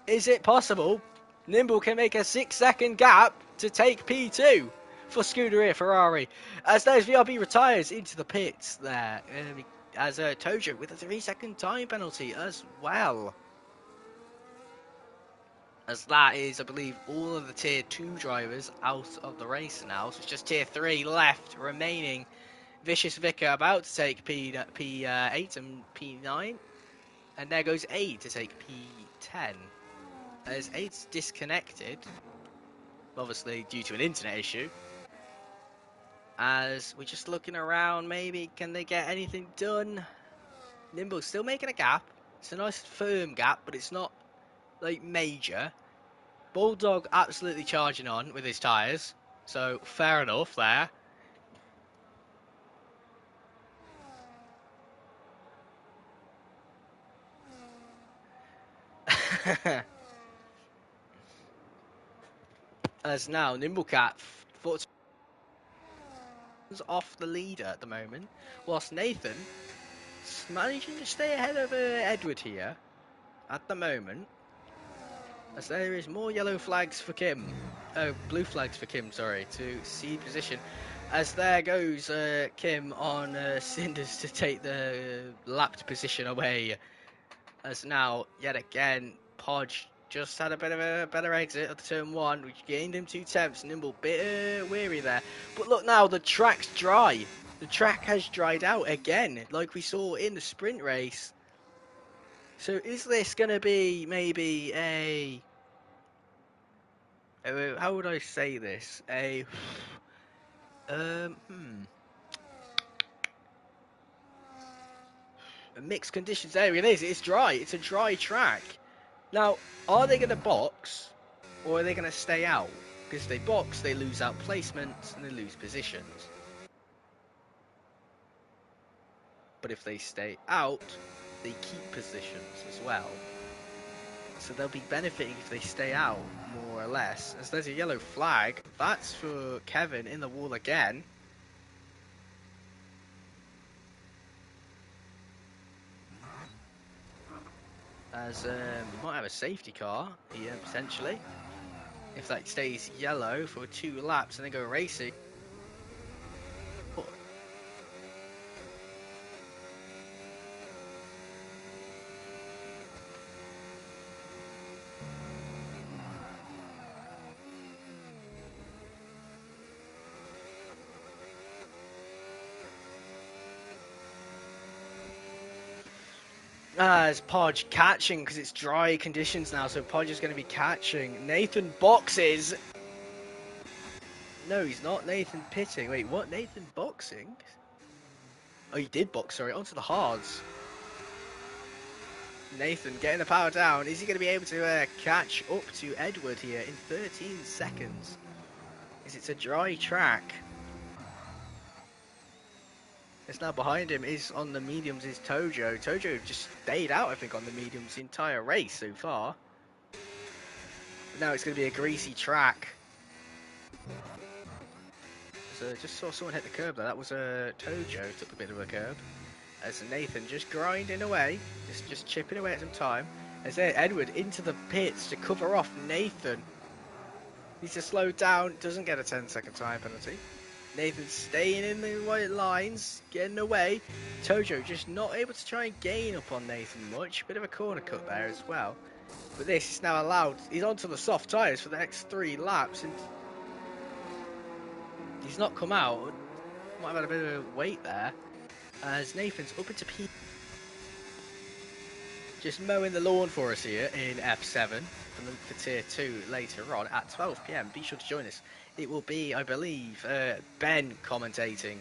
Is it possible Nimble can make a 6-second gap to take P2 for Scuderia Ferrari? As there's VRB retires into the pits there. As Tojo with a 3-second time penalty as well. As that is, I believe, all of the Tier 2 drivers out of the race now. So it's just Tier 3 left remaining. Vicious Vicar about to take P8 and P9. And there goes 8 to take P10. As 8's disconnected, obviously due to an internet issue. As we're just looking around, maybe can they get anything done? Nimble's still making a gap. It's a nice firm gap, but it's not like major. Bulldog absolutely charging on with his tyres, so fair enough there. As now Nimblecat off the leader at the moment, whilst Nathan managing to stay ahead of Edward here at the moment. As there is more yellow flags for Kim, blue flags for Kim, sorry, to cede position. As there goes Kim on Cinders to take the lapped position away. As now, yet again, Podge just had a bit of a better exit at the turn 1, which gained him 2 tenths. Nimble bit weary there. But look now, the track's dry. The track has dried out again, like we saw in the sprint race. So is this going to be maybe a how would I say this? Mixed conditions. There it is. It's dry. It's a dry track. Now, are they going to box, or are they going to stay out? Because if they box, they lose out placements and they lose positions. But if they stay out, they keep positions as well. So they'll be benefiting if they stay out, more or less. As there's a yellow flag, that's for Kevin in the wall again. As we might have a safety car here, potentially. If that stays yellow for 2 laps and then go racing. As Podge catching, because it's dry conditions now, so Podge is going to be catching. Nathan boxes. No, he's not. Nathan pitting. Wait, what? Nathan boxing? Oh, he did box, sorry. Onto the hards. Nathan getting the power down. Is he going to be able to catch up to Edward here in 13 seconds? As it's a dry track. It's now behind him is on the mediums is Tojo. Tojo just stayed out, I think, on the mediums the entire race so far. But now it's going to be a greasy track. So just saw someone hit the curb there. That was Tojo took a bit of a curb. As Nathan just grinding away, just chipping away at some time. As Edward into the pits to cover off Nathan. Needs to slow down. Doesn't get a 10-second time penalty. Nathan staying in the white lines, getting away. Tojo just not able to try and gain up on Nathan much. Bit of a corner cut there as well. But this is now allowed. He's onto the soft tyres for the next 3 laps. And he's not come out. Might have had a bit of a wait there. As Nathan's up into P. Just mowing the lawn for us here in F7. For Tier 2 later on at 12 PM. Be sure to join us. It will be, I believe, Ben commentating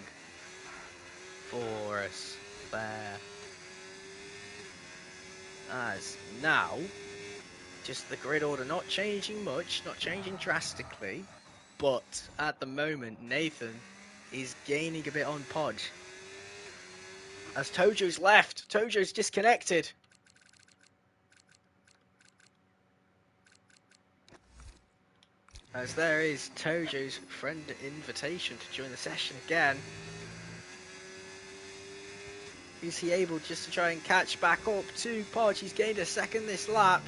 for us there. As now, just the grid order not changing much, not changing drastically, but at the moment Nathan is gaining a bit on Podge. As Tojo's left, Tojo's disconnected. As there is Tojo's friend invitation to join the session again. Is he able just to try and catch back up to Podge? He's gained a second this lap.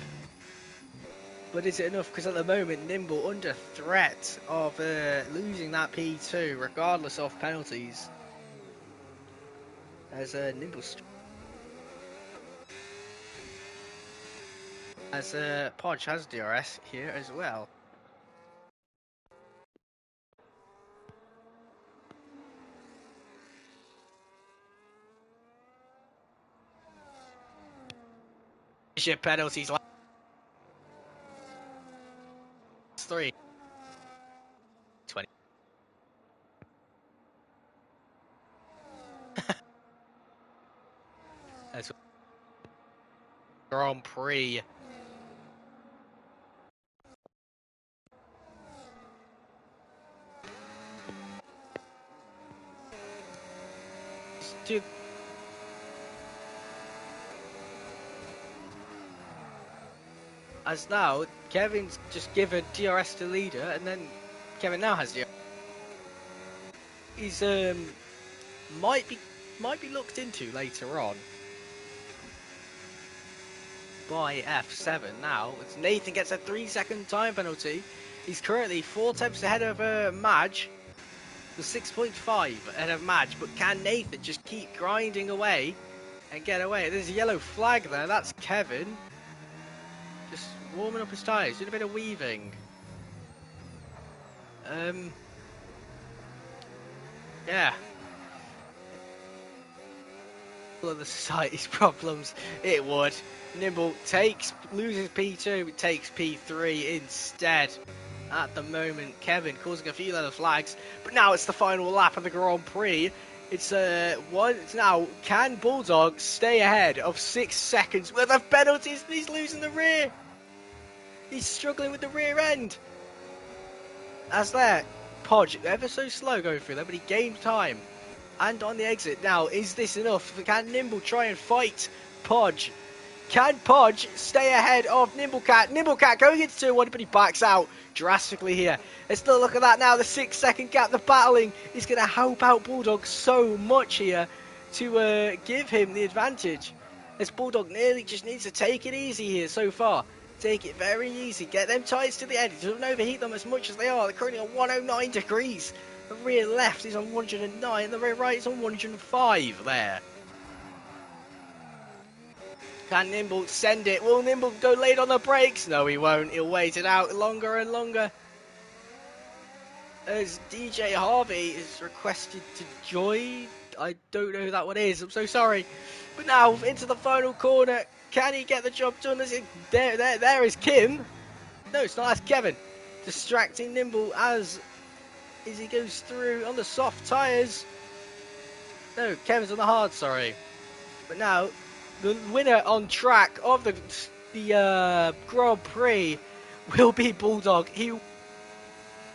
But is it enough? Because at the moment, Nimble under threat of losing that P2 regardless of penalties. As Nimble... As Podge has DRS here as well. Penalties last 3 20 That's Grand Prix. Dude. As now, Kevin's just given DRS to leader, and then Kevin now has DRS. He's might be looked into later on by F7 now. As Nathan gets a 3-second time penalty. He's currently 4 tenths ahead of Madge, the 6.5 ahead of Madge. But can Nathan just keep grinding away and get away? There's a yellow flag there. That's Kevin. Just warming up his tyres, doing a bit of weaving. Yeah. All of the society's problems, it would. Nimble loses P2, takes P3 instead. at the moment. Kevin causing a few little flags, but now it's the final lap of the Grand Prix. It's now. Can Bulldog stay ahead of 6 seconds worth of penalties? He's losing the rear. He's struggling with the rear end. As there, Podge ever so slow going through there, but he gained time. And on the exit now, is this enough? Can Nimble try and fight Podge? Can Podge stay ahead of Nimblecat? Nimblecat going into turn 1, but he backs out drastically here. Let's still look at that now. The 6 second gap, the battling is going to help out Bulldog so much here to give him the advantage. This Bulldog nearly just needs to take it easy here so far. Take it very easy. Get them tyres to the end. Don't overheat them as much as they are. They're currently on 109 degrees. The rear left is on 109. The rear right is on 105 there. Can Nimble send it? Will Nimble go late on the brakes? No, he won't. He'll wait it out longer and longer. As DJ Harvey is requested to join. I don't know who that one is. I'm so sorry. But now into the final corner. Can he get the job done? There is Kim. No, it's not. That's Kevin. Distracting Nimble as he goes through on the soft tyres. No, Kevin's on the hard, sorry. But now the winner on track of the Grand Prix will be Bulldog. He Grand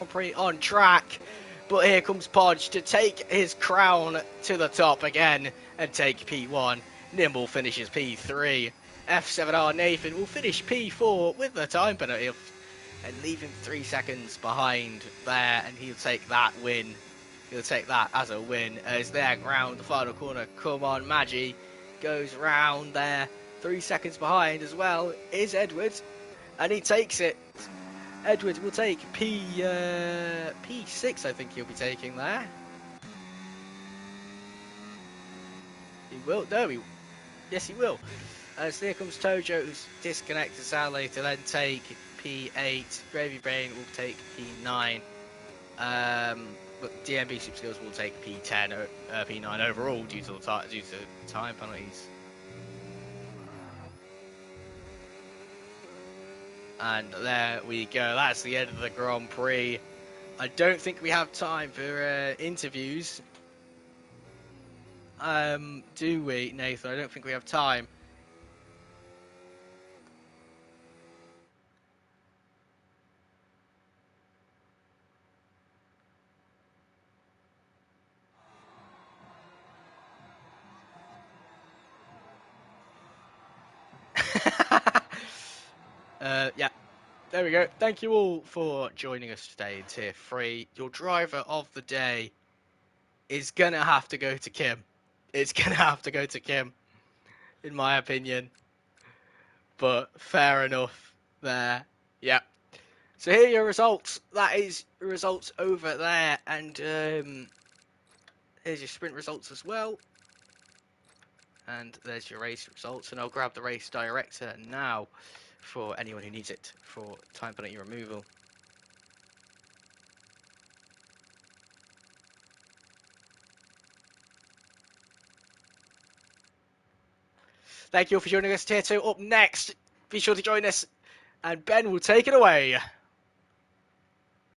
Prix on track, but here comes Podge to take his crown to the top again and take P1. Nimble finishes P3. F7R Nathan will finish P4 with the time penalty and leave him 3 seconds behind there, and he'll take that win. He'll take that as a win as they're round the final corner. Come on, Maggie goes round there. 3 seconds behind as well is Edwards, and he takes it. Edwards will take P6, I think he'll be taking there. He will. No, yes, he will. As here comes Tojo, who's disconnected sadly to then take P8. Gravy Brain will take P9. But DMB Super Skills will take P10, P9 overall due to time penalties. And there we go. That's the end of the Grand Prix. I don't think we have time for interviews. Do we, Nathan? I don't think we have time. Yeah, there we go. Thank you all for joining us today in Tier 3. Your driver of the day is going to have to go to Kim. It's going to have to go to Kim, in my opinion. But fair enough there. Yeah. So here are your results. That is results over there. And here's your sprint results as well. And there's your race results. And I'll grab the race director now for anyone who needs it for time penalty removal. Thank you all for joining us, Tier 2. Up next, be sure to join us, and Ben will take it away.